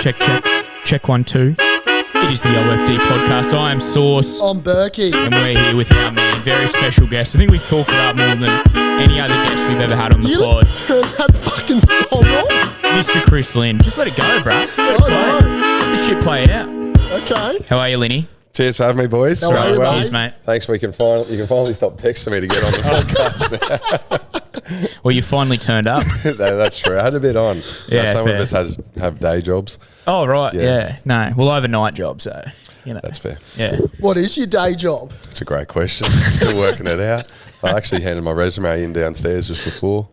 Check 1 2. It is the OFD podcast. I am Sauce. I'm Berkey. And we're here with our man, very special guest. I think we've talked about more than any other guest we've ever had on the pod. Turn that fucking song off. Mr. Chris Lynn. Just let it go, bruh. Let the shit play out. Okay. How are you, Linny? Cheers for having me, boys. How are you, mate? Cheers, mate. Thanks. You can finally stop texting me to get on the podcast. Well, you finally turned up. No, that's true. I had a bit on. Yeah, some fair. of us have day jobs. Oh, right. Yeah. Yeah. No. Well, I have a night job, so, you know. That's fair. Yeah. What is your day job? It's a great question. Still working it out. I actually handed my resume in downstairs just before.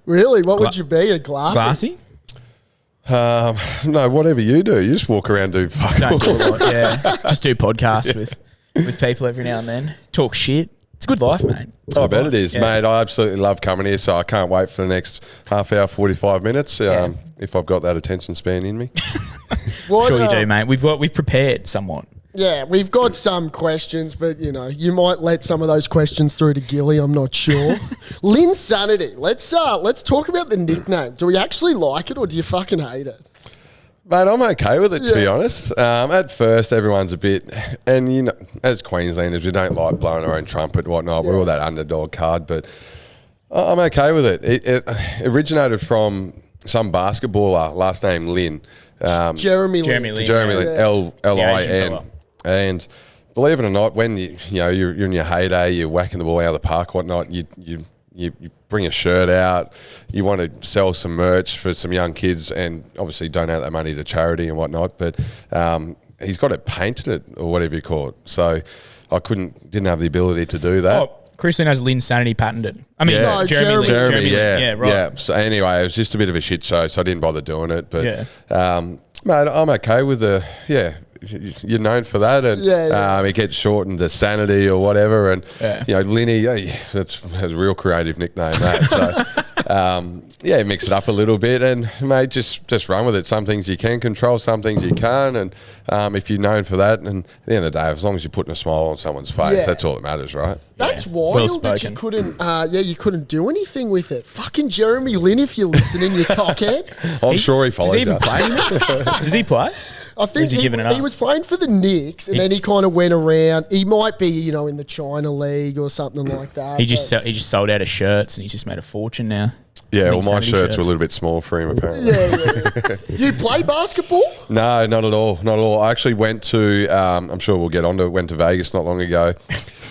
Really? What would you be? A glassy? Glassy? No, whatever you do. You just walk around and do fuck Don't do a all. lot, yeah. Just do podcasts with people every now and then. Talk shit. It's a good life, mate. I bet it is, Yeah. mate. I absolutely love coming here, so I can't wait for the next half hour, 45 minutes, if I've got that attention span in me. What, Sure you do, mate. We've prepared somewhat. Yeah, we've got some questions, but, you know, you might let some of those questions through to Gilly, I'm not sure. Lynn Sanity. Let's talk about the nickname. Do we actually like it or do you fucking hate it? Mate, I'm okay with it, to be honest. At first, everyone's a bit... And, you know, as Queenslanders, we don't like blowing our own trumpet and whatnot. We're all that underdog card, but I'm okay with it. It originated from some basketballer, last name Lynn. Jeremy Lynn. Lynn. Jeremy Lynn, Asian L-I-N. fella. And believe it or not, when you're in your heyday, you're whacking the ball out of the park, whatnot, you bring a shirt out, you want to sell some merch for some young kids and obviously donate that money to charity and whatnot, but he's got it painted or whatever you call it. So I didn't have the ability to do that. Oh, Chris Lynn has Lynn Sanity patented. I mean, Yeah. No, Jeremy Lynn. Jeremy, yeah. Yeah, right. Yeah. So anyway, it was just a bit of a shit show, so I didn't bother doing it. But, Yeah. mate, I'm okay with you're known for that, and it gets shortened to Sanity or whatever, and Linny, that's a real creative nickname. That so, mix it up a little bit, and mate, just run with it. Some things you can control, some things you can't, and if you're known for that, and at the end of the day, as long as you're putting a smile on someone's face, that's all that matters, right? That's Yeah. wild Well that you spoken. you couldn't do anything with it. Fucking Jeremy Lynn, if you're listening, you cockhead. I'm sure he follows Does he even that. play? Does he play? I think is he giving it up? he was playing for the Knicks, and then he kind of went around. He might be, in the China League or something like that. He just sold out of shirts and he's just made a fortune now. Yeah, well, Link my Sanity shirts were a shirts. little bit small for him, apparently. Yeah. You play basketball? No, not at all. Not at all. I actually went to, I'm sure we'll get on to it, went to Vegas not long ago.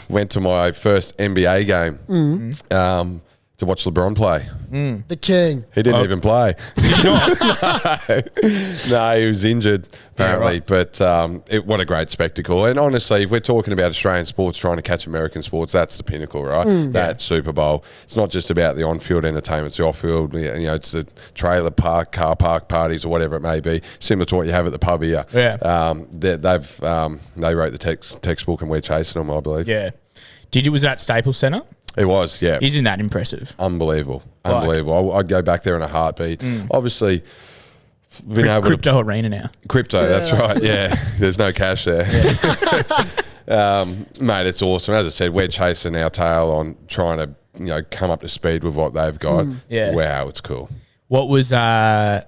Went to my first NBA game to watch LeBron play. The king. He didn't even play. No, he was injured, apparently. Yeah, right. But what a great spectacle. And honestly, if we're talking about Australian sports trying to catch American sports, that's the pinnacle, right? That Super Bowl. It's not just about the on-field entertainment. It's the off-field. It's the trailer park, car park parties or whatever it may be, similar to what you have at the pub here. Yeah. They wrote the textbook and we're chasing them, I believe. Yeah. Was that Staples Center? It was, yeah. Isn't that impressive? Unbelievable. I'd go back there in a heartbeat. Obviously, been able Crypto arena now. Crypto, that's right. Yeah, there's no cash there. Mate, it's awesome. As I said, we're chasing our tail on trying to come up to speed with what they've got. Yeah. Wow, it's cool. What was Allegiant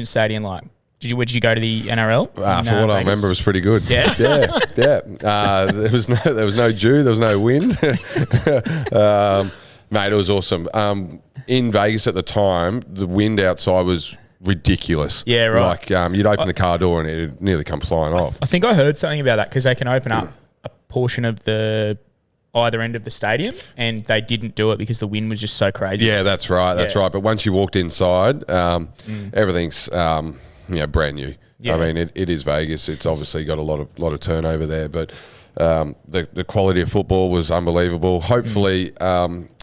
Stadium like? Did you go to the NRL? For what I remember, it was pretty good. Yeah? Yeah. There was no dew, there was no wind. Mate, it was awesome. In Vegas at the time, the wind outside was ridiculous. Yeah, right. Like you'd open the car door and it'd nearly come flying off. I think I heard something about that because they can open up a portion of the either end of the stadium, and they didn't do it because the wind was just so crazy. Yeah, that's right. That's Yeah. right. But once you walked inside, everything's brand new. Yeah. I mean, it is Vegas. It's obviously got a lot of turnover there, but the quality of football was unbelievable. Hopefully,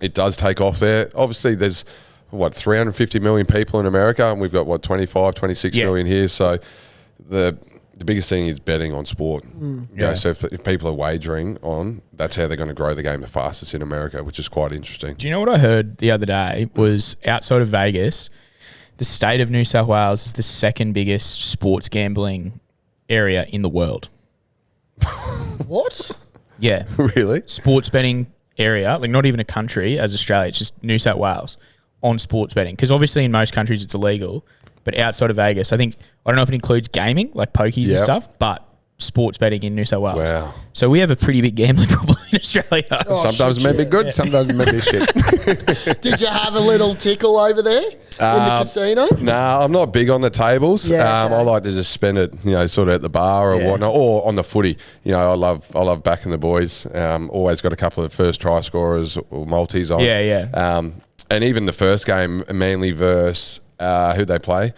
it does take off there. Obviously, there's 350 million people in America, and we've got 26 million here. So the biggest thing is betting on sport. So if people are wagering on, that's how they're going to grow the game the fastest in America, which is quite interesting. Do you know what I heard the other day was outside of Vegas, the state of New South Wales is the second biggest sports gambling area in the world. What? Yeah. Really? Sports betting area, like not even a country as Australia, it's just New South Wales on sports betting. Because obviously in most countries it's illegal. But outside of Vegas, I don't know if it includes gaming, like pokies and Yep. stuff, but sports betting in New South Wales. Wow. So we have a pretty big gambling problem in Australia. Oh, Sometimes shit, it may yeah. be good, sometimes it may be shit. Did you have a little tickle over there in the casino? Nah, I'm not big on the tables. Yeah, okay. I like to just spend it, sort of at the bar or Yeah. whatnot, or on the footy. I love backing the boys. Always got a couple of first try scorers or multis on. Yeah. And even the first game, Manly versus who'd they play?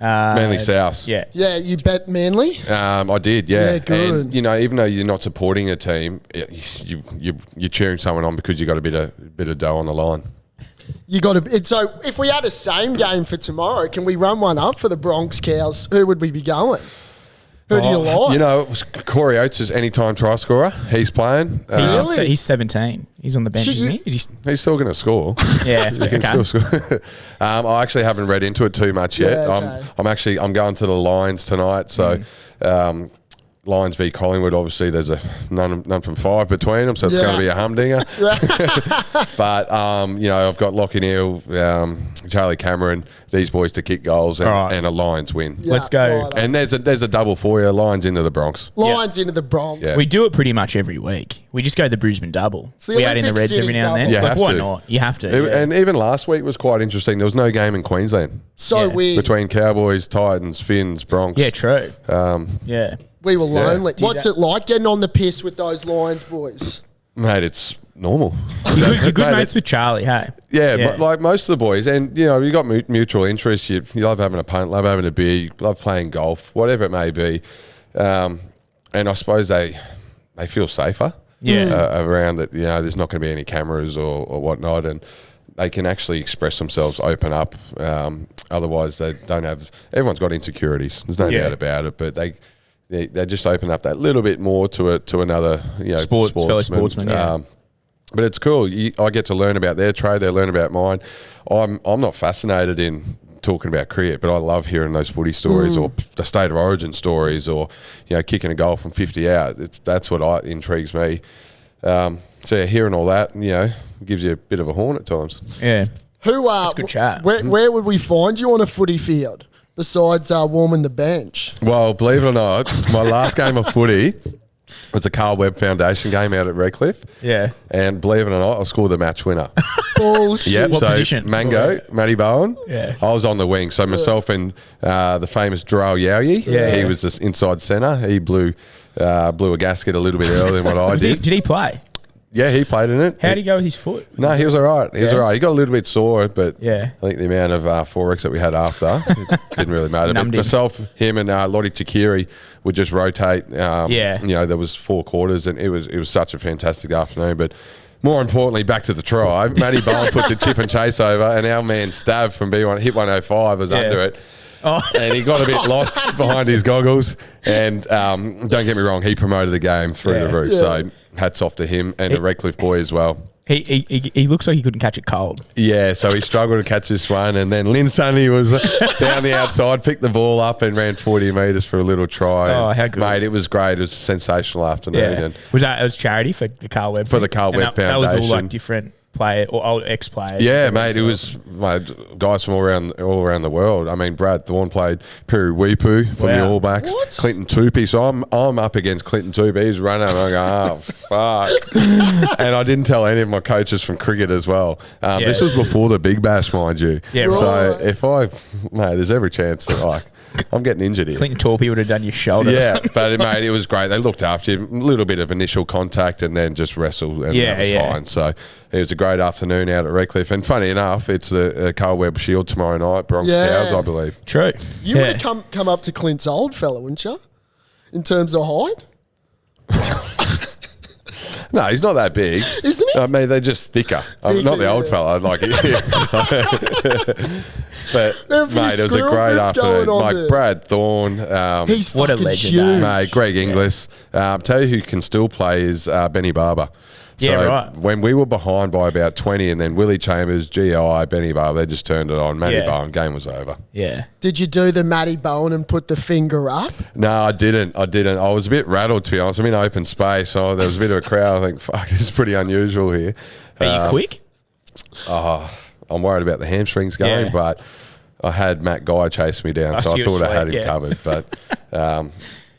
Manly South. Yeah. Yeah, you bet Manly? I did, yeah. Yeah, good. And even though you're not supporting a team, you're cheering someone on because you got a bit of dough on the line. You got to. So if we had a same game for tomorrow, can we run one up for the Bronx Cows? Who would we be going? Who do you like? Corey Oates is anytime try scorer. He's playing. Really? He's 17 He's on the bench, Shit, isn't he? He's still going to score. Yeah. He can still score. I actually haven't read into it too much yet. Yeah, okay. I'm going to the Lions tonight, so Lions v Collingwood. Obviously, there's a none from 5 between them, so it's going to be a humdinger. But I've got Lockie Neal, Charlie Cameron, these boys to kick goals and a Lions win. Yeah, Let's go. right. And there's a double for you. Lions into the Bronx. Lions into the Bronx. Yeah. We do it pretty much every week. We just go the Brisbane double. the We add in the Olympic Reds every City now and then. double. You Like, have why to. not? You have to. Yeah. And even last week was quite interesting. There was no game in Queensland So Yeah. weird. between Cowboys, Titans, Finns, Bronx. Yeah, true. Yeah. We were lonely. Do What's that. it like getting on the piss with those Lions boys? Mate, it's normal. You're good Mate, mates with Charlie, hey? Yeah, but like most of the boys, and you got mutual interests. You love having a punt, love having a beer, you love playing golf, whatever it may be. And I suppose they feel safer. Around that, there's not going to be any cameras or whatnot, and they can actually express themselves, open up. Otherwise, they don't have. Everyone's got insecurities. There's no doubt about it, but they just open up that little bit more to another Fellow sportsman. Yeah. But it's cool. I get to learn about their trade. They learn about mine. I'm not fascinated in talking about cricket, but I love hearing those footy stories or the state of origin stories, or kicking a goal from 50 out. That's what intrigues me. So hearing all that, gives you a bit of a horn at times. Yeah. Who That's good chat. Where would we find you on a footy field besides warming the bench? Well, believe it or not, my last game of footy was a Carl Webb Foundation game out at Redcliffe. Yeah. And believe it or not, I scored the match winner. Bullshit. Yep. What So position? Mango, Matty Bowen. Yeah. I was on the wing. So myself and the famous Darrell Yowie. Yeah. He was this inside centre. He blew a gasket a little bit earlier than what I did. Did he play? Yeah, he played in it. How'd he go with his foot? No, he was all right. He was all right. He got a little bit sore, but Yeah. I think the amount of 4X that we had after it didn't really matter. But Numbed him. myself, him, and Lottie Takiri would just rotate. Yeah. There was 4 quarters, and it was such a fantastic afternoon. But more importantly, back to the try. Matty Bowen put the tip and chase over, and our man Stav from B1 hit 105 was under it. Oh. And he got a bit lost behind his goggles. And don't get me wrong, he promoted the game through the roof. Yeah. So hats off to him and the Redcliffe boy as well. He looks like he couldn't catch it cold. Yeah, so he struggled to catch this one. And then Lynn Sunny was down the outside, picked the ball up and ran 40 metres for a little try. Oh, And, how good. Mate, it was great. It was a sensational afternoon. Yeah. And It was charity for the Carl Webb? For the Carl And Webb that was all Foundation. like different player or old ex-players. yeah, mate, it was guys from all around the world. I mean, Brad Thorne played Peru Weepu from the Wow. All Blacks. What? Clinton Tupie. So I'm up against Clinton Tupie. He's running. And I go, oh, fuck. And I didn't tell any of my coaches from cricket as well. This was before the Big Bash, mind you. Yeah, So mate, there's every chance that I'm getting injured here. Clinton Torpy would have done your shoulder. Yeah, but mate, it was great. They looked after you. A little bit of initial contact and then just wrestle, and that was fine. So it was a great afternoon out at Redcliffe. And funny enough, it's the Carl Webb Shield tomorrow night, Bronx Cows, I believe. True. You would have come up to Clint's old fella, wouldn't you? In terms of height? No, he's not that big. Isn't he? I mean, they're just thicker. Thicker, Not the old yeah. fella. But, There are a few mate, it was a squirrel great bits going afternoon. on Like there. Brad Thorne. He's What a fucking legend, huge. Mate, Greg Inglis. Tell you who can still play is Benny Barber. So Yeah, right. when we were behind by about 20 and then Willie Chambers, GI, Benny Barber, they just turned it on. Matty Yeah. Bowen, game was over. Yeah. Did you do the Matty Bowen and put the finger up? No, I didn't. I was a bit rattled, to be honest. I'm in open space, so there was a bit of a crowd. I think, fuck, this is pretty unusual here. Are you quick? I'm worried about the hamstrings going, Yeah. but I had Matt Guy chase me down, so I thought I had him yeah. covered. But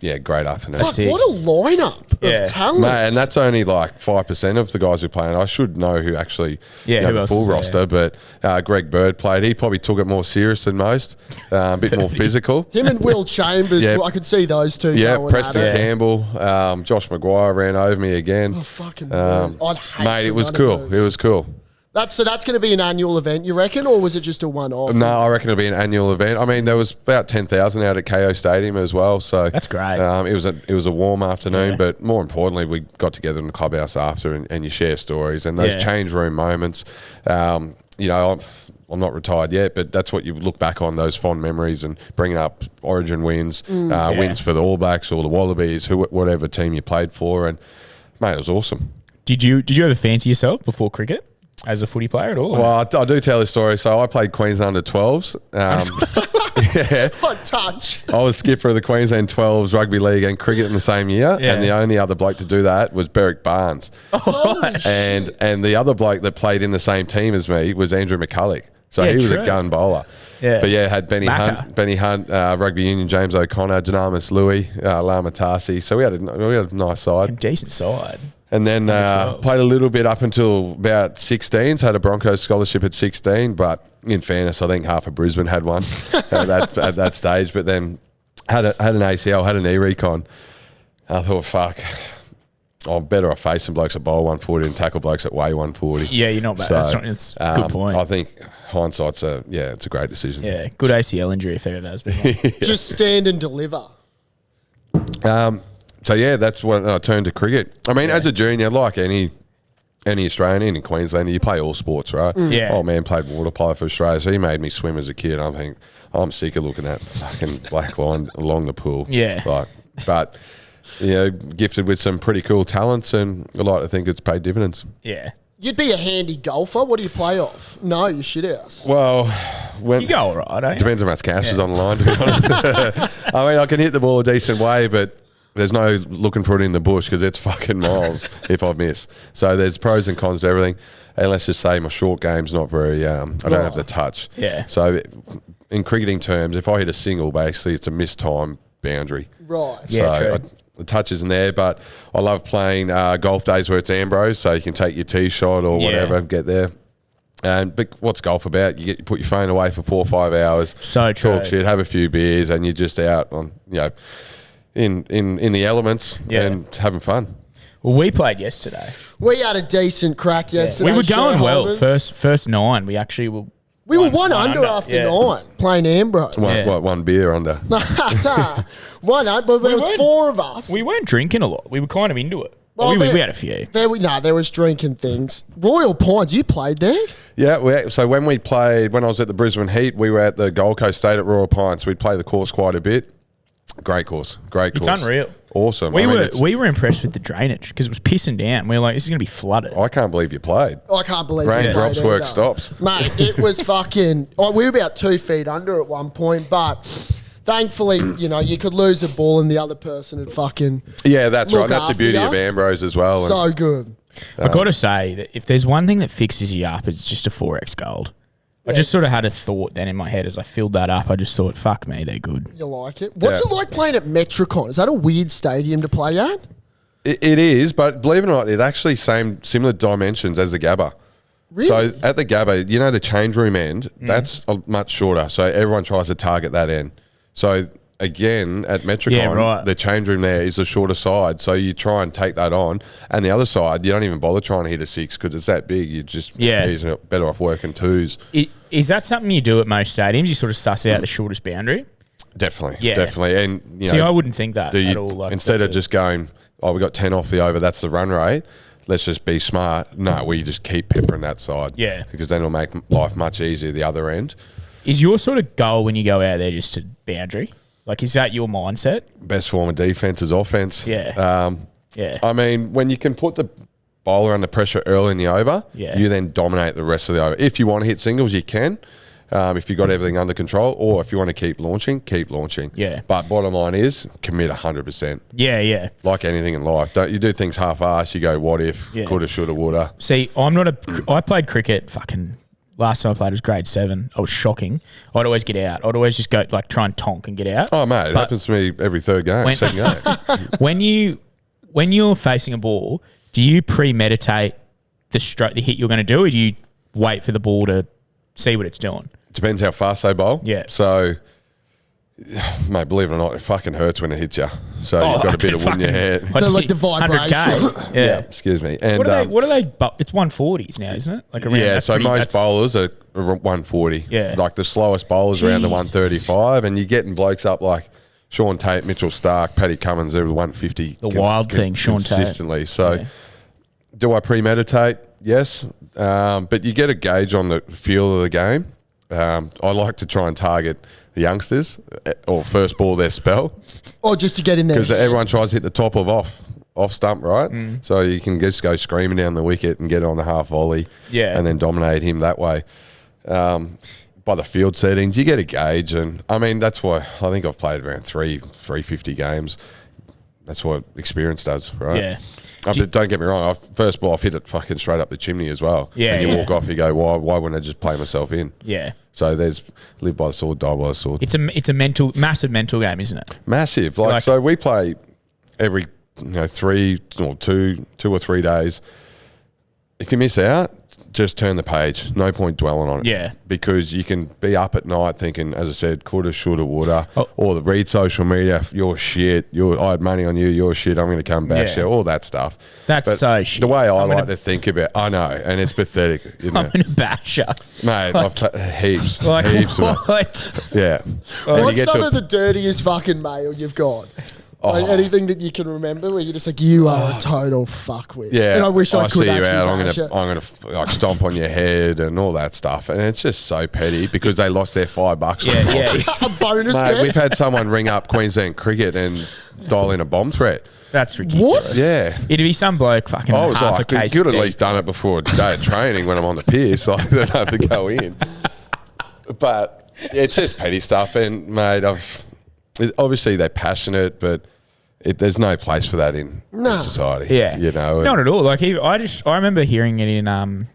yeah, great afternoon. Fuck, what a lineup of talent. Mate, and that's only like 5% of the guys who play. And I should know who actually the full roster. But Greg Bird played. He probably took it more serious than most, a bit more physical. Him and Will Chambers, I could see those two going Preston at it. Campbell, Josh Maguire ran over me again. Oh, fucking I'd hate mate, to it was run cool. those. It was cool. That's going to be an annual event, you reckon, or was it just a one-off? No, I reckon it'll be an annual event. I mean, there was about 10,000 out at KO Stadium as well, so that's great. It was a warm afternoon, but more importantly, we got together in the clubhouse after, and you share stories and those change room moments. You know, I'm not retired yet, but that's what you look back on, those fond memories, and bringing up Origin wins, wins for the All Blacks or the Wallabies, whatever team you played for, and mate, it was awesome. Did you ever fancy yourself before cricket? As a footy player at all? Well, I do tell this story. So I played Queensland under 12s. What touch? I was skipper of the Queensland 12s rugby league and cricket in the same year. Yeah. And the only other bloke to do that was Berwick Barnes. Holy shit. And the other bloke that played in the same team as me was Andrew McCulloch. So he was a gun bowler. Yeah. But had Benny Hunt, Rugby Union, James O'Connor, Janamis Louis, Lama Tarsi. So we had a nice side. A decent side. And then played a little bit up until about 16s, had a Broncos scholarship at 16, but in fairness, I think half of Brisbane had one at that stage. But then had an ACL, had a knee recon. I thought, fuck, I'm better off facing blokes at bowl 140 and tackle blokes at weigh 140. Yeah, you're not bad. So, it's a good point. I think hindsight's it's a great decision. Yeah, good ACL injury if there ever has been one. Just stand and deliver. So yeah, that's when I turned to cricket. I mean, as a junior, like any Australian in Queensland, you play all sports, right? Yeah. Old man played water polo for Australia, so he made me swim as a kid. I think I'm sick of looking at fucking black line along the pool. Yeah. But gifted with some pretty cool talents, and I like to think it's paid dividends. Yeah. You'd be a handy golfer. What do you play off? No, you shit house. Well, You go all right, don't you? depends how much cash is on the line, to be honest. I mean, I can hit the ball a decent way, but there's no looking for it in the bush because it's fucking miles if I miss. So there's pros and cons to everything. And let's just say my short game's not very, I don't have the touch. Yeah. So in cricketing terms, if I hit a single, basically it's a missed time boundary. Right. Yeah, So true. the touch isn't there, but I love playing golf days where it's Ambrose, so you can take your tee shot or whatever, get there. But what's golf about? You put your phone away for 4 or 5 hours. So true. Talk shit, have a few beers, and you're just out on, in the elements and having fun. Well, we played yesterday. We had a decent crack yesterday. We were going well. shareholders. First 9, we actually were. We were one under after 9, playing Ambrose. One beer under. One under, but there was weren't- 4 of us. We weren't drinking a lot. We were kind of into it. Well, we had a few. There was drinking things. Royal Pines, you played there? Yeah, so when I was at the Brisbane Heat, we were at the Gold Coast State at Royal Pines. We'd play the course quite a bit. Great course. It's unreal. Awesome. We were impressed with the drainage because it was pissing down. We were like, this is going to be flooded. I can't believe you played. I can't believe Rain you drops, played work either. stops. Mate, it was fucking... we were about 2 feet under at one point, but thankfully, you could lose a ball and the other person would fucking... Yeah, that's look right. That's the after beauty ya. of Ambrose as well. So good. I got to say that if there's one thing that fixes you up, it's just a 4X gold. I just sort of had a thought then in my head as I filled that up. I just thought, fuck me, they're good. You like it? What's it like playing at Metricon? Is that a weird stadium to play at? It is, but believe it or not, it actually similar dimensions as the Gabba. Really? So at the Gabba, the change room end, that's much shorter. So everyone tries to target that end. So again, at Metricon, the change room there is the shorter side. So you try and take that on. And the other side, you don't even bother trying to hit a 6 because it's that big. You're better off working 2s. Is that something you do at most stadiums? You sort of suss out the shortest boundary? Definitely. Yeah. Definitely. And See, I wouldn't think that at all. Instead of just going, we got 10 off the over, that's the run rate. Let's just be smart. No, we just keep peppering that side. Yeah. Because then it'll make life much easier the other end. Is your sort of goal when you go out there just to boundary? Like, is that your mindset? Best form of defense is offense. Yeah. I mean, when you can put the bowler under pressure early in the over, you then dominate the rest of the over. If you want to hit singles, you can. If you've got everything under control, or if you want to keep launching, keep launching. Yeah. But bottom line is, commit 100%. Yeah. Like anything in life. Don't you do things half-assed, you go, what if, coulda, shoulda, woulda. See, I played cricket fucking last time I played was grade 7. I was shocking. I'd always get out. I'd always just go like try and tonk and get out. Oh mate, it happens to me every third game, second game. when you're facing a ball, do you premeditate the hit you're going to do, or do you wait for the ball to see what it's doing? Depends how fast they bowl. Yeah. So, mate, believe it or not, it fucking hurts when it hits you. So you've got a bit of wood in your head. So like the vibration. 100K. Yeah. Excuse me. And What are they? It's 140s now, isn't it? Like around. yeah. So most bowlers are 140. Yeah. Like the slowest bowlers around the 135, and you're getting blokes up like Sean Tate, Mitchell Stark, Paddy Cummins. They're 150. The wild thing, Sean Tate. Consistently. So, do I premeditate? Yes. But you get a gauge on the feel of the game. I like to try and target the youngsters or first ball their spell. Or just to get in there. Because everyone tries to hit the top of off stump, right? So you can just go screaming down the wicket and get on the half volley and then dominate him that way. By the field settings, you get a gauge. And, I mean, that's why I think I've played around 350 games. That's what experience does, right? Yeah. But don't get me wrong. First ball, I've hit it fucking straight up the chimney as well. Yeah, and you walk off, you go, why wouldn't I just play myself in? Yeah. So there's live by the sword, die by the sword. It's a massive mental game, isn't it? Massive. Like so we play every 2 or 3 days. If you miss out, just turn the page. No point dwelling on it. Yeah. Because you can be up at night thinking, as I said, coulda, shoulda, woulda. Oh. Or read social media, you're shit. I had money on you, you're shit. I'm going to come back. Yeah. All that stuff. That's But so shit. The way I like to think about I know, and it's pathetic. Isn't I'm it? in a basher. Mate, I've heaps. Like heaps of it. what? Yeah. What's some of the dirtiest fucking mail you've got? Like anything that you can remember where you're just like, you are a total fuckwit. Yeah, And I wish I could see you actually out. bash it. I'm gonna like stomp on your head and all that stuff, and it's just so petty because they lost their $5. Yeah. A bonus Mate, bet? we've had someone ring up Queensland Cricket and dial in a bomb threat. That's ridiculous. What? Yeah. It'd be some bloke fucking I was half like, a case you'd at deep. least done it before a day of training when I'm on the pier, so I don't have to go in. But it's just petty stuff, and mate, obviously they're passionate, but there's no place for that in society. Yeah. You know, not at all. Like I remember hearing it in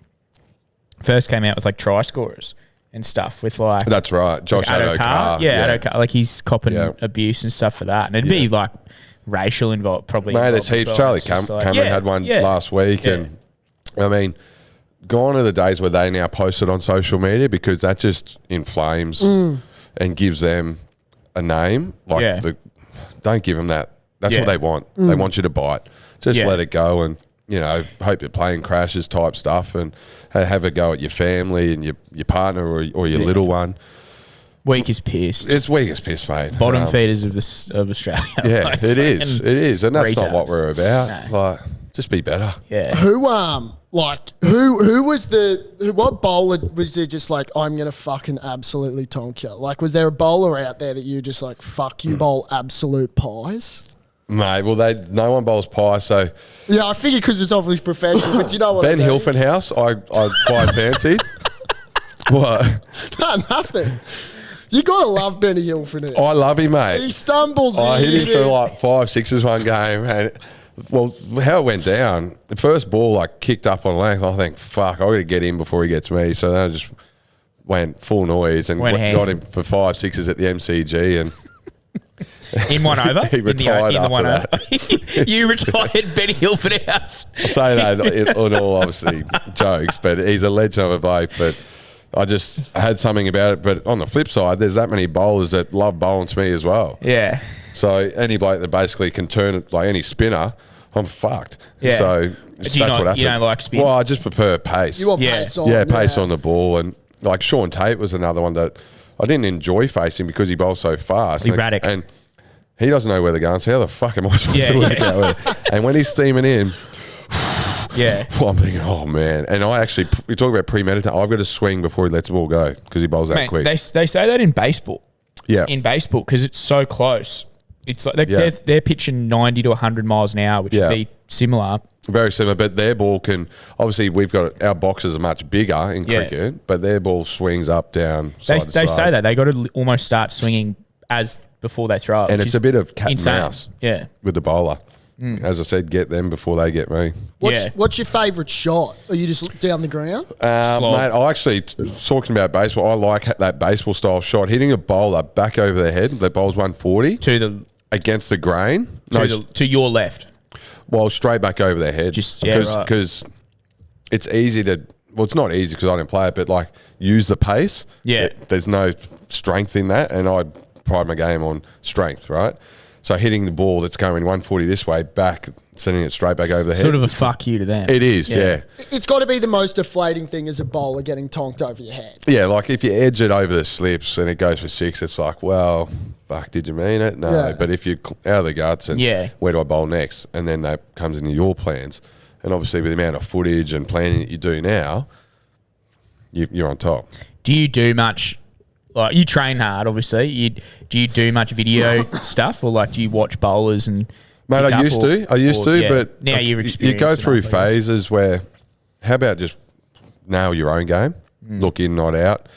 first came out with like try scorers and stuff with like that's right, Josh Adokar. Adokar, like he's copping Yeah. abuse and stuff for that, and it'd be like racial probably. Mate, involved it's as heaps. well. Charlie It's just like- Cameron had one last week, and I mean, gone are the days where they now post it on social media because that just inflames and gives them a name. Like don't give them that. That's what they want. They want you to bite. Just let it go, and hope your plane crashes type stuff, and have a go at your family and your partner or your little one. Weak as piss. It's weak as piss, mate. Bottom feeders of Australia. Yeah, Like, it is, and that's not retards. what we're about. No. Like, just be better. Yeah. Who was what bowler was there just like, I'm going to fucking absolutely tonk you? Like, was there a bowler out there that you just like, fuck, you bowl absolute pies? Mate, well, no one bowls pie, so Yeah, I figure because it's obviously professional, but you know what Ben I mean? Hilfenhaus, I quite fancied. What? No, nothing. You got to love Benny Hilfenhaus. I love him, mate. He stumbles I hit him in. for like 5 sixes one game, and how it went down, the first ball like kicked up on length. I think, fuck, I got to get him before he gets me. So then I just went full noise and got him for 5 sixes at the MCG, and In one over? He retired in the one after over. You retired Benny Hilfenhaus. I say that on all obviously jokes, but he's a legend of a bloke. But I just had something about it. But on the flip side, there's that many bowlers that love bowling to me as well. Yeah. So any bloke that basically can turn it, like any spinner, I'm fucked. Yeah. So But that's what happened. you don't like spin? Well, I just prefer pace. You want pace on. Yeah, pace on the ball. And like Sean Tate was another one that I didn't enjoy facing because he bowls so fast. Erratic. And he doesn't know where they're going. So how the fuck am I supposed to work out there? And when he's steaming in, well, I'm thinking, oh man. And we talk about premeditating. I've got to swing before he lets the ball go because he bowls that Mate, quick. they say that in baseball. Yeah. In baseball, because it's so close. It's like they're pitching 90 to 100 miles an hour, which would be similar. Very similar, but their ball can obviously our boxes are much bigger in cricket, but their ball swings up, down. They side to side. say that they got to almost start swinging before they throw it, and it's a bit of cat insane. and mouse. Yeah, with the bowler. as I said, get them before they get me. What's your favourite shot? Are you just down the ground? Mate, I actually, talking about baseball, I like that baseball style shot. Hitting a bowler back over their head, that bowl's 140 against the grain. To your left. Well, straight back over their head. Because it's easy to, well, it's not easy because I didn't play it, but like use the pace. Yeah. There's no strength in that, and I pride my game on strength, right? So hitting the ball that's going 140 this way, back, sending it straight back over the head. Sort of a fuck you to them. It is, yeah. It's got to be the most deflating thing as a bowler getting tonked over your head. Yeah, like if you edge it over the slips and it goes for 6, it's like, well, fuck, did you mean it? No. Yeah. But if you're out of the guts and where do I bowl next? And then that comes into your plans. And obviously with the amount of footage and planning that you do now, you're on top. Do you do much... Like you train hard, obviously. Do you do much video stuff, or like do you watch bowlers and? Mate, I used to, but now you go through phases where, how about just nail your own game, look in, not out,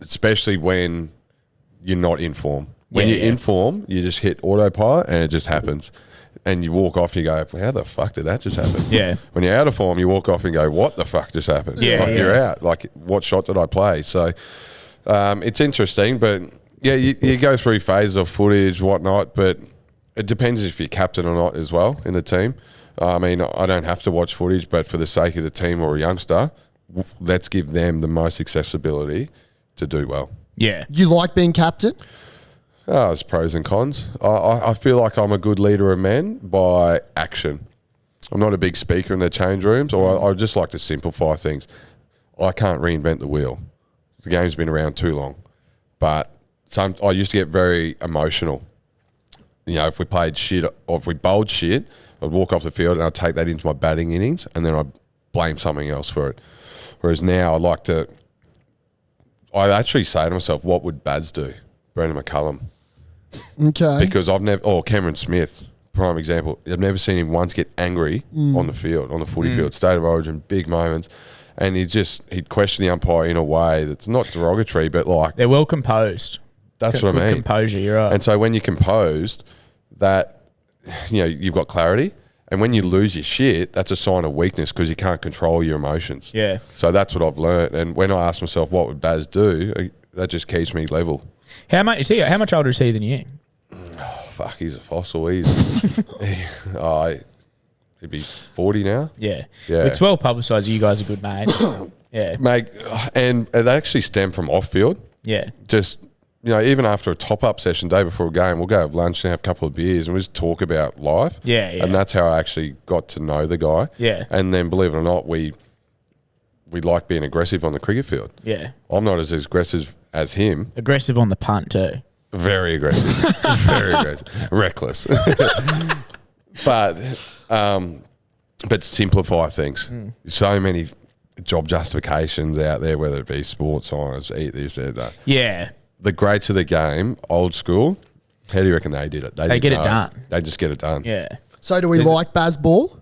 especially when you're not in form. When you're in form, you just hit autopilot and it just happens. And you walk off, you go, how the fuck did that just happen? Yeah. When you're out of form, you walk off and go, what the fuck just happened? You're out. Like, what shot did I play? So it's interesting, but yeah, you go through phases of footage, whatnot, but it depends if you're captain or not as well in the team. I mean, I don't have to watch footage, but for the sake of the team or a youngster, let's give them the most accessibility to do well. Yeah. You like being captain? Oh, there's pros and cons. I feel like I'm a good leader of men by action. I'm not a big speaker in the change rooms, or I just like to simplify things. I can't reinvent the wheel. The game's been around too long. But I used to get very emotional. You know, if we played shit or if we bowled shit, I'd walk off the field and I'd take that into my batting innings and then I'd blame something else for it. Whereas now I actually say to myself, what would Baz do? Brendan McCullum. Okay. Because Cameron Smith, prime example, I've never seen him once get angry on the field, on the footy field, state of origin, big moments. And he'd question the umpire in a way that's not derogatory, but like... They're well composed. That's what I mean. Composure, you're right. And so when you're composed, that, you know, you've got clarity. And when you lose your shit, that's a sign of weakness because you can't control your emotions. Yeah. So that's what I've learned. And when I ask myself, what would Baz do? That just keeps me level. How much older is he than you? Oh, fuck, he's a fossil. He'd be 40 now. Yeah. It's well publicised. You guys are good mates. Yeah. Mate, and it actually stemmed from off field. Yeah. Just, you know, even after a top-up session, day before a game, we'll go have lunch and have a couple of beers and we just talk about life. Yeah. And that's how I actually got to know the guy. Yeah. And then, believe it or not, we like being aggressive on the cricket field. Yeah. I'm not as aggressive as him. Aggressive on the punt too. Very aggressive. Very aggressive. Reckless. But simplify things. So many job justifications out there, whether it be sports science, eat this, eat that. Yeah. The greats of the game, old school, how do you reckon they did it? They get it done. They just get it done. Yeah. So do we like Baz Ball?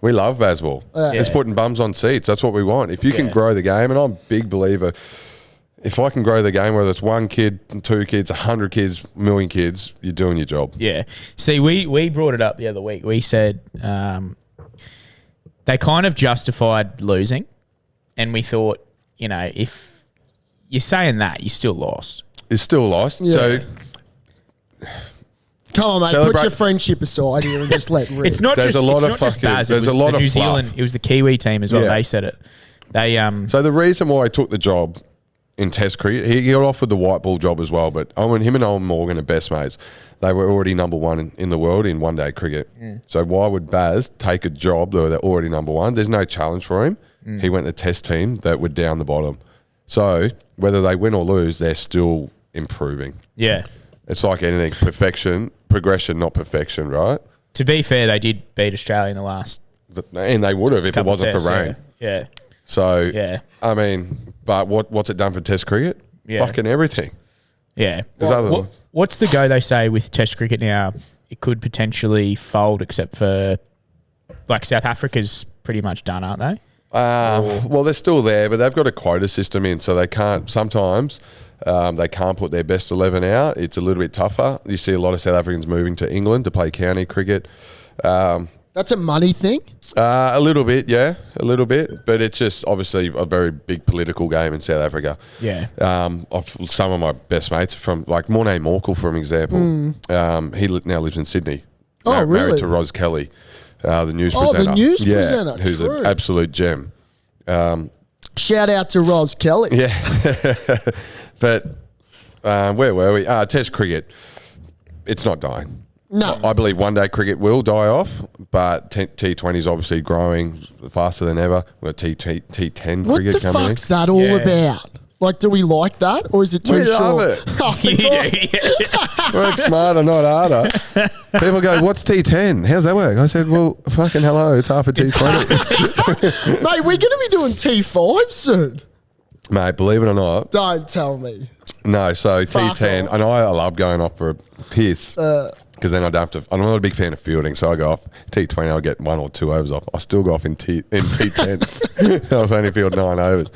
We love baseball. It's putting bums on seats. That's what we want. If you can grow the game, and I'm a big believer, if I can grow the game, whether it's 1 kid, 2 kids, 100 kids, 1,000,000 kids, you're doing your job. Yeah. See, we brought it up the other week. We said they kind of justified losing, and we thought, you know, if you're saying that, you still lost. It's still lost. Yeah. So come on, mate. Put your friendship aside here and just let rip. It's not there's just a lot it's of not just fucking. Baz, There's a lot of New fluff. Zealand. It was the Kiwi team as well. Yeah. They said it. They So the reason why I took the job in Test cricket, he got offered the white ball job as well. But him and Owen Morgan are best mates. They were already number 1 in the world in one-day cricket. So why would Baz take a job where they're already number 1? There's no challenge for him. He went to the Test team that were down the bottom. So whether they win or lose, they're still improving. Yeah. It's like anything, progression, not perfection, right? To be fair, they did beat Australia in the last. And they would have if it wasn't for rain. Yeah. So, I mean, but what's it done for Test cricket? Yeah. Fucking everything. Yeah. What's the go they say with Test cricket now? It could potentially fold, except for like South Africa's pretty much done, aren't they? Well, they're still there, but they've got a quota system in, so they can't sometimes. They can't put their best 11 out. It's a little bit tougher. You see a lot of South Africans moving to England to play county cricket. That's a money thing? A little bit, yeah, a little bit. But it's just obviously a very big political game in South Africa. Yeah. Some of my best mates from, like Mornay Morkel, for example, he now lives in Sydney. Oh, really? Married to Ros Kelly, the news presenter. Oh, the news presenter. Who's an absolute gem. Shout out to Ros Kelly. Yeah. But where were we? Test cricket. It's not dying. No. I believe one day cricket will die off, but T20 is obviously growing faster than ever. We've got T10 What cricket the coming in. fuck's that all about? Like, do we like that, or is it too We short? love it. Oh, You do, God. yeah. Work smarter, not harder. People go, what's T10? How's that work? I said, well, fucking hello, it's half a T20. Mate, we're going to be doing T5 soon. Mate, believe it or not. Don't tell me. No, so Fuck T10, off. and I love going off for a piss. Because then I don't have to. I'm not a big fan of fielding, so I go off T20. I'll get 1 or 2 overs off. I still go off in T10. I was only field 9 overs.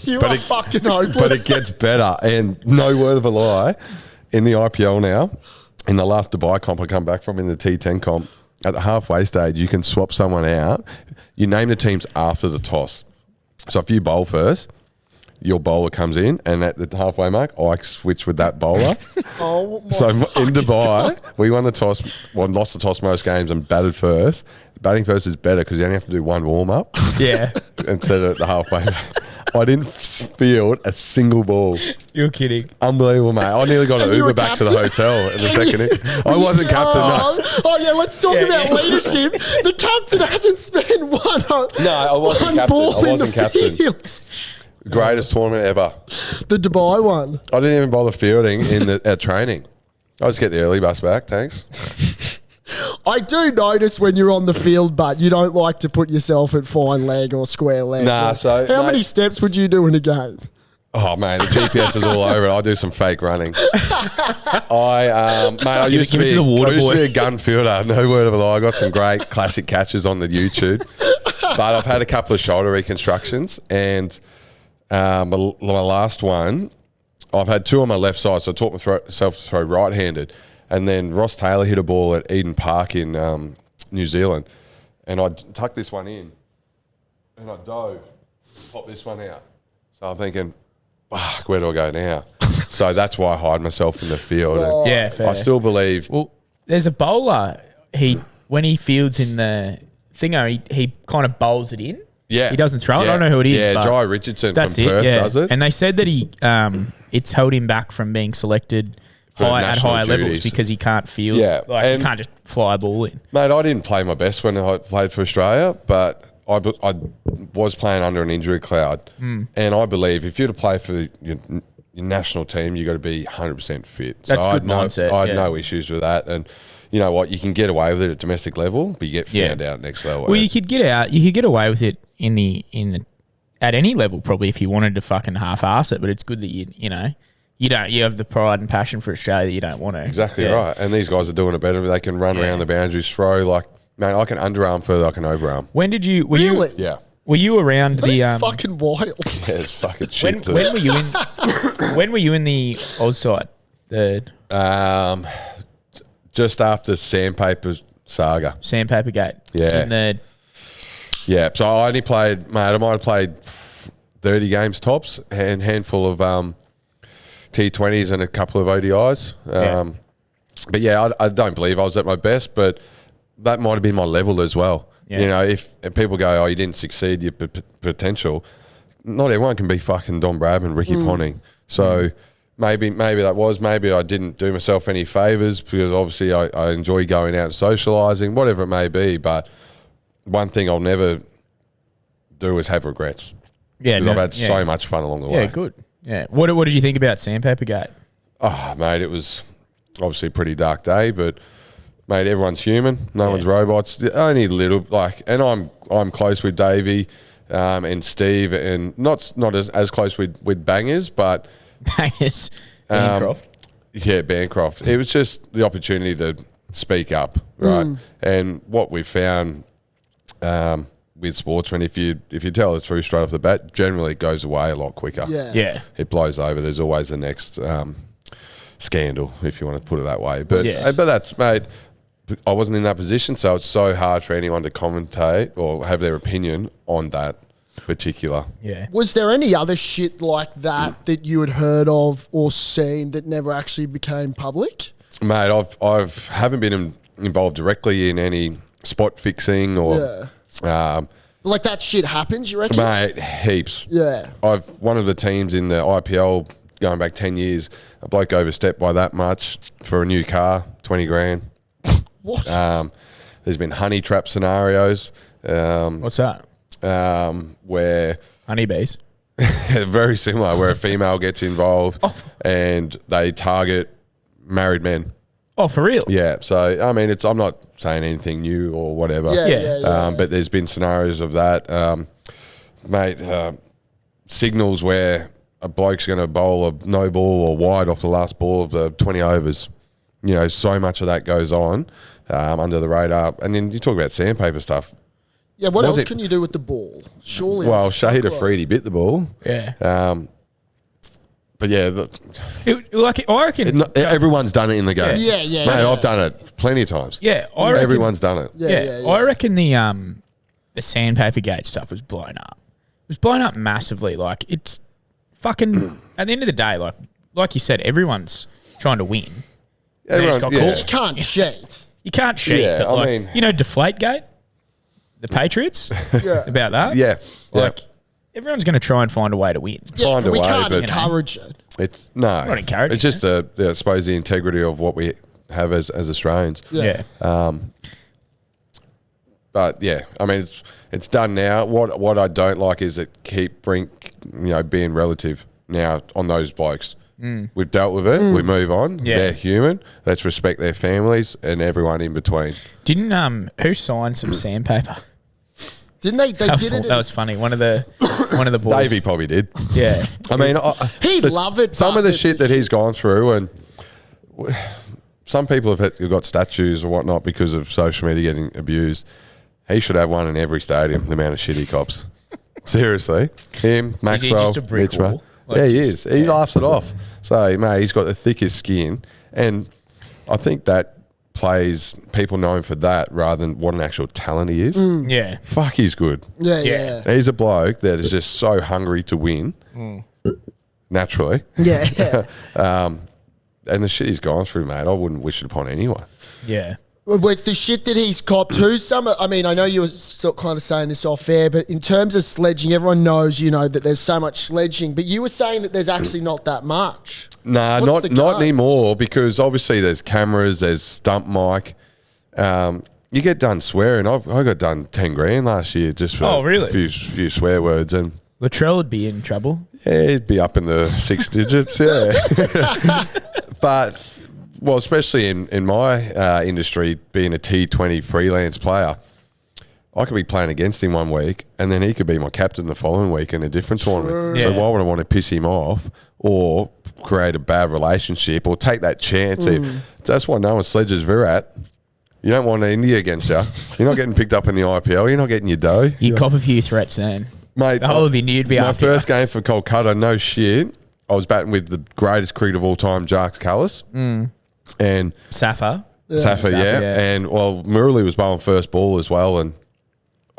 You are fucking hopeless. But it gets better, and no word of a lie. In the IPL now, in the last Dubai comp I come back from, in the T10 comp, at the halfway stage, you can swap someone out. You name the teams after the toss. So if you bowl first, your bowler comes in, and at the halfway mark, I switch with that bowler. Oh, my So in fucking Dubai, we won the toss, lost the toss most games and batted first. Batting first is better because you only have to do one warm-up Yeah. instead of at the halfway mark. I didn't field a single ball. You're kidding. Unbelievable, mate. I nearly got an And you Uber were back to the captain? hotel in the second. I wasn't captain, no. Oh, yeah, let's talk Yeah, about yeah. leadership. The captain hasn't spent one I wasn't one captain. ball I in wasn't the captain. field. Greatest tournament ever. The Dubai one. I didn't even bother fielding in our training. I just get the early bus back, thanks. I do notice when you're on the field, but you don't like to put yourself at fine leg or square leg. Nah, so, How mate- many steps would you do in a game? Oh man, the GPS is all over it. I do some fake running. I used to give it be to the water boy. a gun fielder. No word of a lie. I got some great classic catches on the YouTube, but I've had a couple of shoulder reconstructions, and my last one, I've had 2 on my left side, so I taught myself to throw right-handed, and then Ross Taylor hit a ball at Eden Park in New Zealand, and I tucked this one in, and I dove, popped this one out. So I'm thinking, fuck, where do I go now? So that's why I hide myself in the field. And Yeah, fair. I still believe. Well, there's a bowler. When he fields in the thingo, he kind of bowls it in. Yeah. He doesn't throw it. I Yeah. don't know who it is. Yeah, but Jai Richardson that's from it. Perth Yeah. does it. And they said that it's held him back from being selected For at national higher levels duties. because he can't field. Yeah, Like, he and- can't just fly a ball in. Mate, I didn't play my best when I played for Australia, but I was playing under an injury cloud. Hmm. And I believe if you're to play for your national team, you got to be 100% fit. That's I good had no, mindset, I had yeah. no issues with that. And you know what? You can get away with it at domestic level, but you get Yeah. found out at next level. Well, you could get out. You could get away with it in the at any level probably if you wanted to fucking half-ass it. But it's good that you have the pride and passion for Australia that you don't want to. Exactly Yeah. right. And these guys are doing it better. They can run around the boundaries, throw like, man, I can underarm further, I can overarm. When did you? Really? Yeah. Were you around That's the? fucking wild. Yeah, it's fucking shit. When were you in? When were you in the Oz side? The Just after Sandpaper Saga. Sandpaper Gate. Yeah. In the Yeah, so I only played, mate, I might have played 30 games tops, and handful of T20s and a couple of ODIs. Yeah. But yeah, I don't believe I was at my best, but that might have been my level as well. Yeah. You know, if people go, oh, you didn't succeed, your potential, not everyone can be fucking Don Bradman, Ricky Ponting. So maybe that was, maybe I didn't do myself any favours because obviously I enjoy going out and socialising, whatever it may be, but one thing I'll never do is have regrets. yeah, Because I've had so much fun along the way. Yeah, good. Yeah. What did you think about Sandpaper Gate? Oh, mate, it was obviously a pretty dark day, but mate, everyone's human. No one's robots. Only little and I'm close with Davey and Steve, and not as close with Bangers, but Bangers. Bancroft. yeah, Bancroft. It was just the opportunity to speak up, right? And what we found, with sportsmen, if you tell the truth straight off the bat, generally it goes away a lot quicker. Yeah. It blows over. There's always the next scandal, if you want to put it that way. But that's, mate, I wasn't in that position, so it's so hard for anyone to commentate or have their opinion on that particular. Yeah. Was there any other shit like that you had heard of or seen that never actually became public? Mate, I've haven't been involved directly in any spot fixing or like that shit happens, you reckon? mate, heaps. Yeah. One of the teams in the IPL going back 10 years, a bloke overstepped by that much for a new car, 20 grand. What? There's been honey trap scenarios. What's that? Where Honeybees. very similar, where a female gets involved and they target married men. Oh, for real? Yeah, so I mean, I'm not saying anything new or whatever. Yeah. But there's been scenarios of that, mate. Signals where a bloke's going to bowl a no ball or wide off the last ball of the 20 overs. You know, so much of that goes on under the radar. And then you talk about sandpaper stuff. Yeah, what else can you do with the ball? Surely. Well, Shahid Afridi bit the ball. Yeah. But yeah, I reckon everyone's done it in the game. Yeah. Mate, I've done it plenty of times. Yeah, everyone's done it. Yeah. I reckon the sandpaper gate stuff was blown up. It was blown up massively. Like, it's fucking at the end of the day, like you said, everyone's trying to win. Everyone, You can't cheat. You can't cheat. Yeah, but I mean, Deflategate, the Patriots, about that. Yeah, everyone's going to try and find a way to win. Yeah, but we can't but encourage it. It's no, not encouraging. It's just I suppose the integrity of what we have as Australians. Yeah. But yeah, I mean, it's done now. What I don't like is it being relative now on those blokes. We've dealt with it. We move on. Yeah. They're human. Let's respect their families and everyone in between. Didn't who signed some sandpaper? Didn't they? They did it. That was funny. One of the boys. Davey probably did. Yeah. I mean, he'd love it. Some of the shit that he's gone through, and some people have got statues or whatnot because of social media getting abused. He should have one in every stadium. The amount of shit he cops. Seriously, him, Maxwell, just a brick Mitchell. wall? Yeah, he is. He laughs it off. So, mate, he's got the thickest skin, and I think that plays people know him for that rather than what an actual talent he is. Yeah. Fuck, he's good. Yeah. He's a bloke that is just so hungry to win, naturally. Yeah. And the shit he's gone through, mate, I wouldn't wish it upon anyone. Yeah. With the shit that he's copped to, I mean, I know you were kind of saying this off air, but in terms of sledging, everyone knows, that there's so much sledging, but you were saying that there's actually not that much. Nah, not anymore, because obviously there's cameras, there's stump mic. You get done swearing. I got done 10 grand last year just for a few swear words. And Latrell would be in trouble. Yeah, he'd be up in the 6 digits, yeah. But... Well, especially in my industry, being a T20 freelance player, I could be playing against him one week and then he could be my captain the following week in a different tournament. Yeah. So why would I want to piss him off or create a bad relationship or take that chance? That's why no one sledges Virat. You don't want India against you. You're not getting picked up in the IPL. You're not getting your dough. You cop a few threats then. Mate, the whole of India would be after my first game for Kolkata, no shit, I was batting with the greatest cricket of all time, Jarks Callis. And Safa, yeah. And Murali was bowling first ball as well, and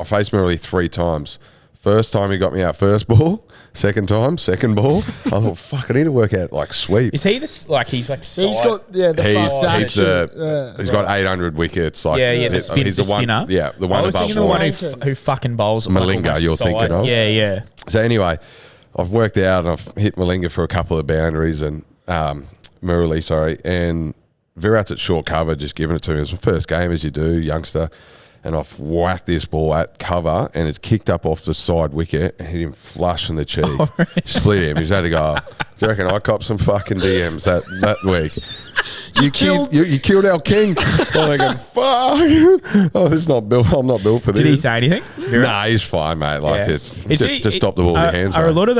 I faced Murali 3 times. First time he got me out first ball, second time, second ball. I thought, fuck, I need to work out sweep. Is he this he's got the fast action. He's got 800 wickets. Like, he's the one. Spinner. Yeah, the one I was above thinking the one who fucking bowls Malinga. You're thinking of? Yeah. So anyway, I've worked out and I've hit Malinga for a couple of boundaries and Murali, sorry, and Virat's at short cover, just giving it to me. It was my first game, as you do, youngster. And I've whacked this ball at cover, and it's kicked up off the side wicket and hit him flush in the cheek. Oh, really? Split him. He's had to go, do you reckon I copped some fucking DMs that week? You killed our king. I'm thinking, fuck. Oh, this is not built. I'm not built for this. Did he say anything? Nah, he's fine, mate. Like, it's to stop the ball with your hands. Are a lot of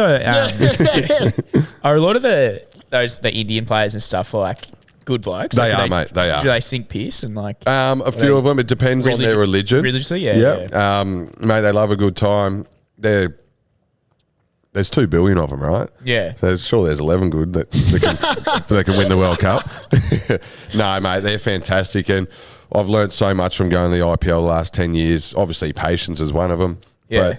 the the Indian players and stuff like good blokes? They Like, do are, mate. They are. Do they sink piss and like A few of them. It depends on their religion. Religiously, yeah. Mate, they love a good time. There's 2 billion of them, right? Yeah. So sure, there's 11 good that can win the World Cup. No, mate, they're fantastic, and I've learnt so much from going to the IPL the last 10 years. Obviously, patience is one of them. Yeah.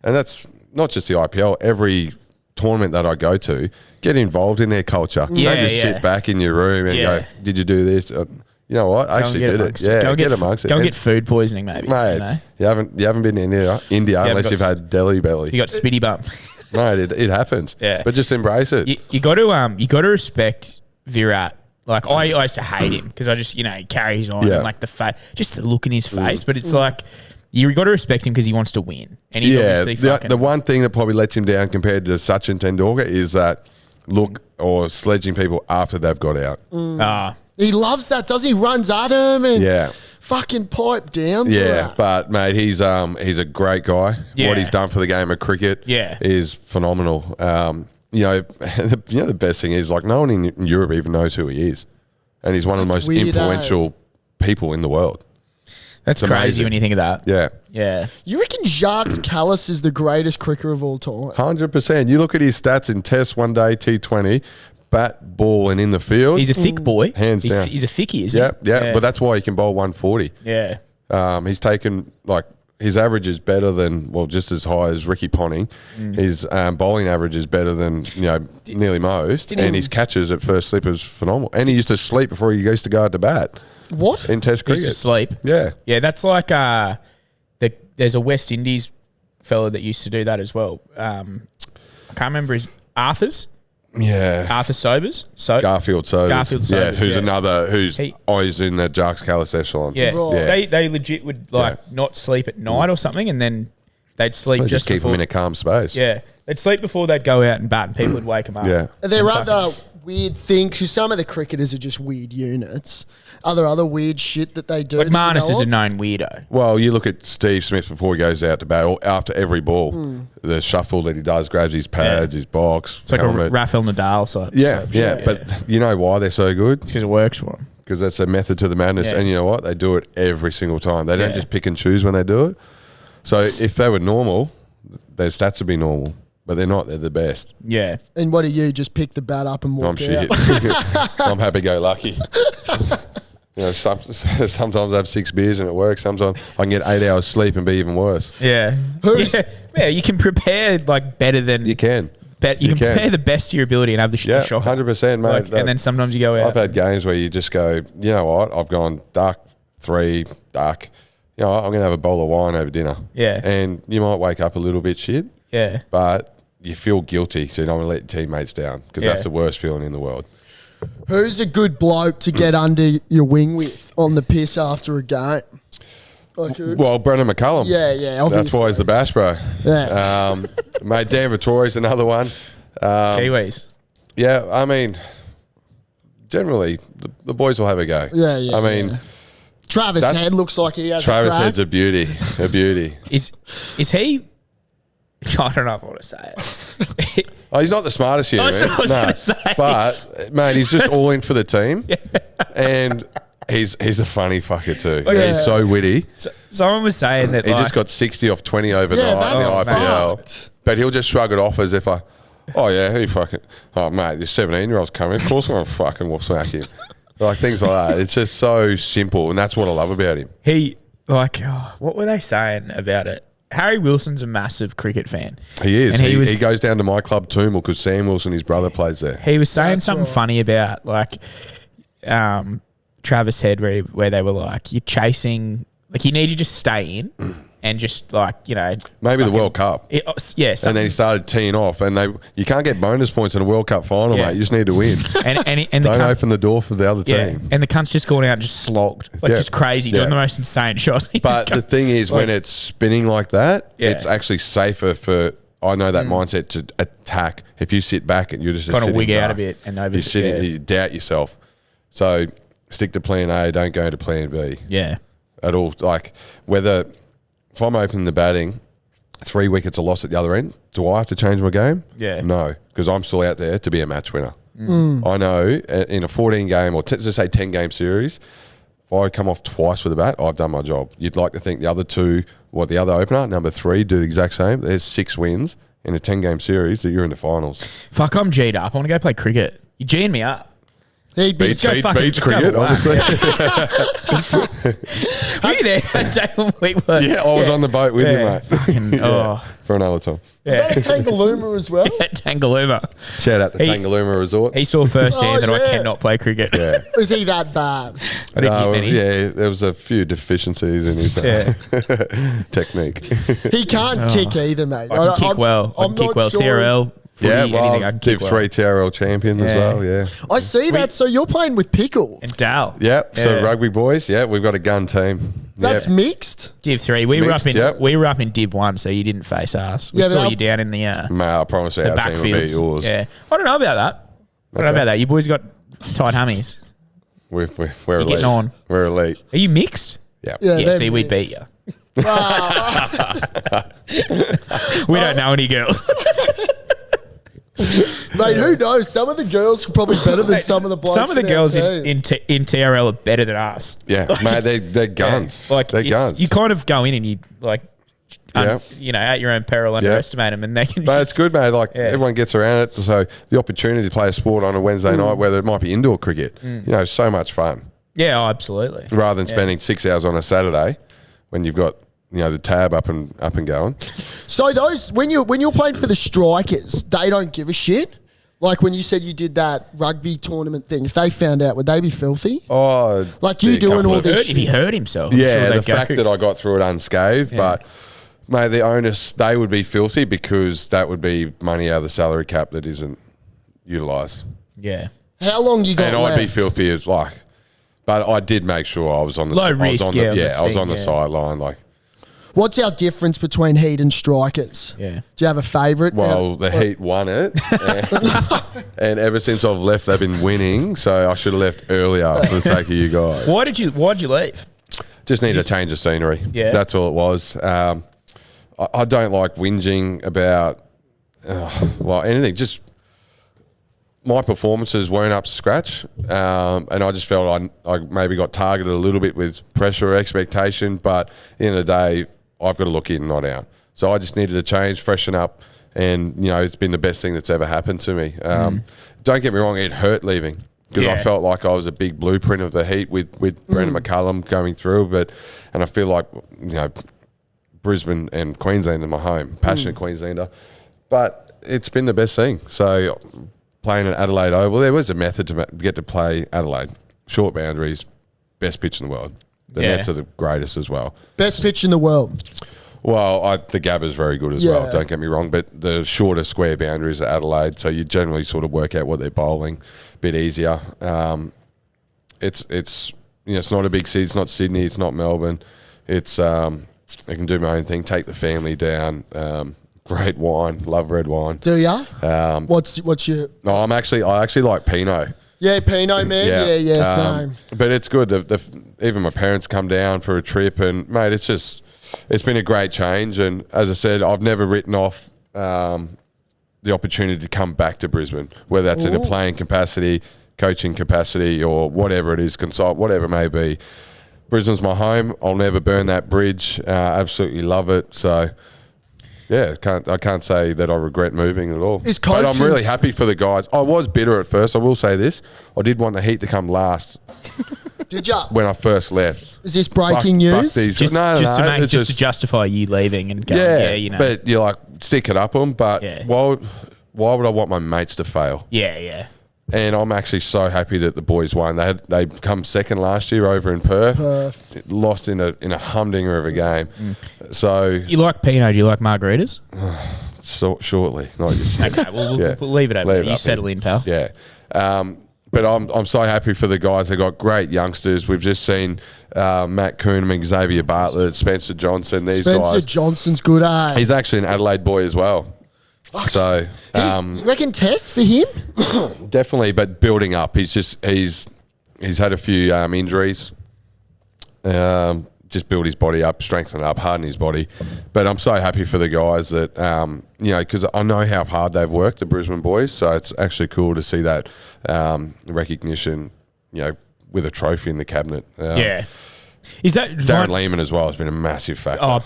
And that's not just the IPL. Every tournament that I go to, get involved in their culture. Yeah, Don't just sit back in your room and go, "Did you do this?" You know what? I actually did it. Yeah, get amongst it. Go and get food poisoning, maybe. Mate, you haven't been to India unless you've had deli belly. You got spitty bump. Mate, it happens. Yeah. But just embrace it. You got to respect Virat. Like I used to hate him because I just he carries on and like just the look in his face. But it's like you got to respect him because he wants to win, and he's obviously the one thing that probably lets him down compared to Sachin Tendulkar is that look or sledging people after they've got out. He loves that, doesn't he? Runs at him and fucking pipe down. Yeah, but mate, he's a great guy. Yeah. What he's done for the game of cricket is phenomenal. The best thing is like no one in Europe even knows who he is, and he's one of the most influential people in the world. That's it's crazy amazing. when you think of that. Yeah. Yeah. You reckon Jacques Kallis is the greatest cricketer of all time? 100%. You look at his stats in Test, One Day, T20, bat, ball, and in the field. He's a thick boy. Hands down. He's a thickie, isn't he? Yeah. But that's why he can bowl 140. Yeah. He's taken his average is better than just as high as Ricky Ponting. His bowling average is better than nearly most, and his catches at first slip is phenomenal. And he used to sleep before he used to go out to bat. What? In Test cricket. He used to sleep. Yeah. Yeah, that's like there's a West Indies fella that used to do that as well. I can't remember his Arthur Sobers. Garfield Sobers. Yeah, who's another who's always in the Jacques Kallis echelon. Yeah. Right. They legit would not sleep at night or something, and then they'd sleep just keep them in a calm space. Yeah. They'd sleep before they'd go out and bat, and people would wake them up. Yeah. Are there other weird things? Because some of the cricketers are just weird units. Are there other weird shit that they do? Like Marnus is a of? known weirdo. Well, you look at Steve Smith before he goes out to bat, or after every ball, the shuffle that he does, grabs his pads, his box, It's like helmet. a Rafael Nadal side. Yeah. But you know why they're so good? It's because it works for them. Because that's a method to the madness. Yeah. And you know what? They do it every single time. They don't just pick and choose when they do it. So if they were normal, their stats would be normal. But they're not. They're the best. Yeah. And what do you just pick the bat up and walk I'm out? shit. I'm happy-go-lucky. Sometimes I have 6 beers and it works. Sometimes I can get 8 hours sleep and be even worse. Yeah. Yeah, you can prepare better than You can. You can prepare the best to your ability and have the shot. 100%, mate. And then sometimes you go out. I've had games where you just go, you know what? I've gone dark 3, dark. You know what? I'm going to have a bowl of wine over dinner. Yeah. And you might wake up a little bit shit. Yeah. But you feel guilty, so you don't want to let your teammates down because that's the worst feeling in the world. Who's a good bloke to get under your wing with on the piss after a game? Well, Brendan McCullum. Yeah, obviously. That's why he's the bash bro. Yeah. Mate, Dan Vittori's another one. Kiwis. Yeah, I mean, generally, the boys will have a go. Yeah. I mean, Travis Head looks like he has Travis a crack. Head's a beauty. A beauty. Is he... I don't know if I want to say it. Oh, he's not the smartest here, That's man. what I was gonna say. But, mate, he's just all in for the team. And he's a funny fucker too. Okay. He's so witty. Someone was saying that He just got 60 off 20 overnight in that's the IPL. fucked. But he'll just shrug it off as if mate, this 17-year-old's coming. Of course I'm going to fucking wolf smack him. Like things like that. It's just so simple. And that's what I love about him. What were they saying about it? Harry Wilson's a massive cricket fan. He is. And He goes down to my club, Toomal, because Sam Wilson, his brother, plays there. He was saying something funny about Travis Head where they were like, you're chasing, you need to just stay in and just Maybe the World Cup. And And then he started teeing off, and you can't get bonus points in a World Cup final, mate. You just need to win. and Don't open the door for the other team. And the cunt's just gone out and just slogged, just crazy, doing the most insane shots. But the thing is, when it's spinning like that, Yeah. it's actually safer for. I know that mindset to attack. If you sit back and you're just kind of wig out a bit and you doubt yourself. So stick to plan A. Don't go to plan B. Yeah. At all. If I'm opening the batting, 3 wickets are lost at the other end, do I have to change my game? Yeah. No, because I'm still out there to be a match winner. I know in a 14 game or just say 10 game series, if I come off twice with a bat, I've done my job. You'd like to think the other two, the other opener, number 3, do the exact same. There's 6 wins in a 10 game series that you're in the finals. Fuck, I'm G'd up. I want to go play cricket. You're G'ing me up. He Beach beats cricket, obviously. Were you there that day when we were? Yeah, I was on the boat with you, mate. Fucking, For another time. Is that a Tangalooma as well? Tangalooma. Shout out to Tangalooma Resort. He saw firsthand that I yeah. cannot play cricket. Yeah. Was he that bad? I didn't get many. Yeah, there was a few deficiencies in his technique. He can't kick either, mate. I can kick well. I can kick well. TRL. Footy, anything I can Div kick 3 well. TRL champion as well, yeah. I see that. So you're playing with Pickle. And Dal. Yep, so rugby boys, we've got a gun team. That's mixed. Div 3. We Mixed, were up in Div 1, so you didn't face us. We Yeah, but saw you down in the Mate, I promise you, the our team will be backfields. yours. Yeah. I don't know about that. I don't know about that. You boys got tight hummies. We're You're elite. getting on. We're elite. Are you mixed? Yeah. Yeah, Yeah, they're see, we'd beat you. We don't know any girls. Mate, who knows? Some of the girls are probably better than some of the blokes. Some of the in girls our team. in TRL are better than us. Yeah, mate, they're guns. Like they're guns. You kind of go in and you like, Yeah. at your own peril, underestimate them, and they can. But it's good, mate. Like everyone gets around it. So the opportunity to play a sport on a Wednesday night, whether it might be indoor cricket, so much fun. Yeah, oh, absolutely. Rather than spending 6 hours on a Saturday when you've got the tab up and going. So those when you're playing for the Strikers, they don't give a shit. Like when you said you did that rugby tournament thing, if they found out, would they be filthy? Oh, Like you doing all this If he hurt himself, I'm Yeah, sure the they'd go. fact that I got through it unscathed, but mate, the onus, they would be filthy because that would be money out of the salary cap that isn't utilised. Yeah. How long you got And left? I'd be filthy as but I did make sure I was on the Low I was risk, on the, yeah, on the I was on the sting, yeah. sideline. Like, What's our difference between Heat and Strikers? Yeah. Do you have a favourite? well, the Heat won it, and ever since I've left, they've been winning. So I should have left earlier for the sake of you guys. Why'd you leave? Just need a change of scenery. Yeah. That's all it was. I don't like whinging about anything. Just my performances weren't up to scratch, and I just felt I maybe got targeted a little bit with pressure or expectation. But at the end of the day, I've got to look in, not out. So I just needed a change, freshen up, and it's been the best thing that's ever happened to me. Don't get me wrong, it hurt leaving. Because I felt like I was a big blueprint of the Heat with Brendan McCullum going through, and I feel like Brisbane and Queensland are my home, passionate Queenslander, but it's been the best thing. So playing at Adelaide Oval, there was a method to get to play Adelaide, short boundaries, best pitch in the world. The Nets are the greatest as well. Best pitch in the world. Well, the Gabba's very good as well, don't get me wrong, but the shorter square boundaries at Adelaide, so you generally sort of work out what they're bowling a bit easier. It's not a big city, it's not Sydney, it's not Melbourne. It's I can do my own thing, take the family down. Great wine, love red wine. Do ya? What's your? No, I actually like Pinot. Yeah, Pinot, man. Yeah, same. But it's good. Even my parents come down for a trip, and mate, it's been a great change. And as I said, I've never written off the opportunity to come back to Brisbane, whether that's in a playing capacity, coaching capacity, or whatever it is, whatever it may be. Brisbane's my home. I'll never burn that bridge. Absolutely love it. So. Yeah, I can't say that I regret moving at all. But I'm really happy for the guys. I was bitter at first. I will say this. I did want the Heat to come last. Did ya? When I first left. Is this breaking news? Just to justify you leaving and going, but you're like, stick it up them. But why would I want my mates to fail? Yeah. And I'm actually so happy that the boys won. They come second last year over in Perth. Lost in a humdinger of a game. So you like Pinot? Do you like margaritas? So shortly, not yet. Okay, we'll leave it over there. You settle in, pal. Yeah. But I'm so happy for the guys. They got great youngsters. We've just seen Matt Kuhneman, Xavier Bartlett, Spencer Johnson. Spencer Johnson's good, eh? He's actually an Adelaide boy as well. Fuck. So, you reckon test for him? Definitely, but building up. He's had a few injuries. just build his body up, strengthen it up, harden his body. But I'm so happy for the guys that, because I know how hard they've worked, the Brisbane boys. So it's actually cool to see that recognition, with a trophy in the cabinet. Is that Darren Lehman as well has been a massive factor. Oh,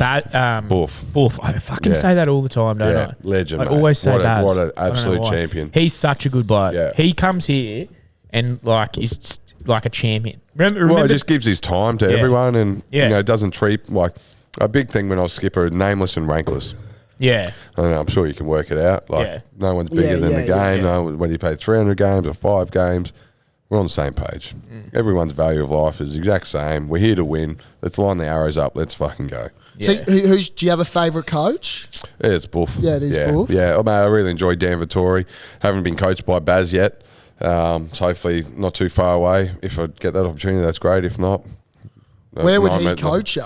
Boof. I fucking say that all the time, don't I? Legend. I always say that. What an absolute champion. He's such a good bloke. Yeah. He comes here and is like a champion. Remember Well, he just gives his time to everyone, and doesn't treat like a big thing when I was skipper, nameless and rankless. Yeah. I don't know, I'm sure you can work it out. No one's bigger than the game. No, whether you play 300 games or 5 games, we're on the same page. Everyone's value of life is the exact same. We're here to win. Let's line the arrows up. Let's fucking go. So, do you have a favourite coach? Yeah, it's Boof. Yeah, it is Boof. Yeah, I really enjoyed Dan Vittori. Haven't been coached by Baz yet. So hopefully not too far away. If I get that opportunity, that's great. If not, where would he coach you?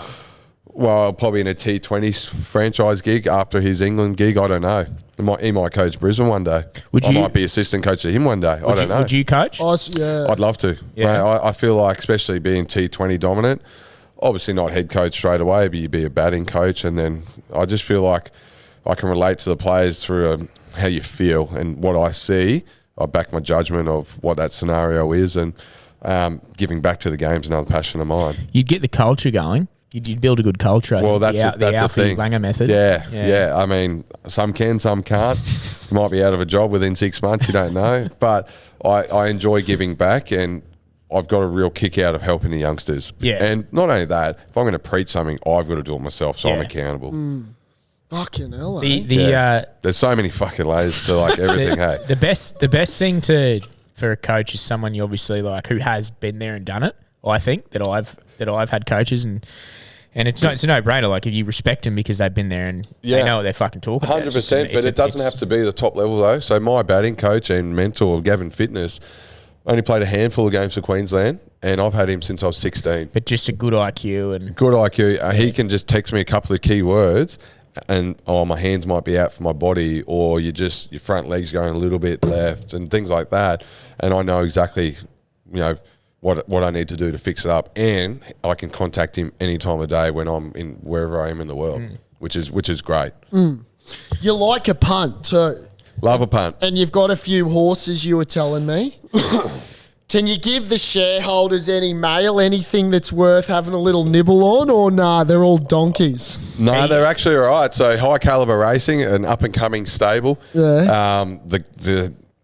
Well, probably in a T20 franchise gig after his England gig. I don't know. He might coach Brisbane one day. I might be assistant coach to him one day. I don't know. Would you coach? I'd love to. Yeah. Mate, I feel like, especially being T20 dominant, obviously not head coach straight away, but you'd be a batting coach. And then I just feel like I can relate to the players through how you feel and what I see. I back my judgment of what that scenario is, and giving back to the game's another passion of mine. You'd get the culture going. You'd build a good culture. Well, that's the thing. Langer method. Yeah. I mean, some can, some can't. You might be out of a job within 6 months. You don't know. But I enjoy giving back, and I've got a real kick out of helping the youngsters. Yeah. And not only that, if I'm going to preach something, I've got to do it myself, so I'm accountable. Fucking hell, There's so many fucking layers to everything. Hey, the best thing for a coach is someone you obviously who has been there and done it. I think that I've had coaches and it's a no-brainer. If you respect them because they've been there and they know what they're fucking talking about. 100%. But it doesn't have to be the top level though. So my batting coach and mentor, Gavin Fitness, only played a handful of games for Queensland, and I've had him since I was 16. But just a good IQ and good IQ. He can just text me a couple of key words. And my hands might be out for my body, or your front legs going a little bit left, and things like that. And I know exactly, what I need to do to fix it up, and I can contact him any time of day when I'm in wherever I am in the world, which is great. You like a punt too. Love a punt, and you've got a few horses. You were telling me. Can you give the shareholders any mail, anything that's worth having a little nibble on, or nah, they're all donkeys? No, they're actually all right. So High Caliber Racing, an up-and-coming stable. Yeah.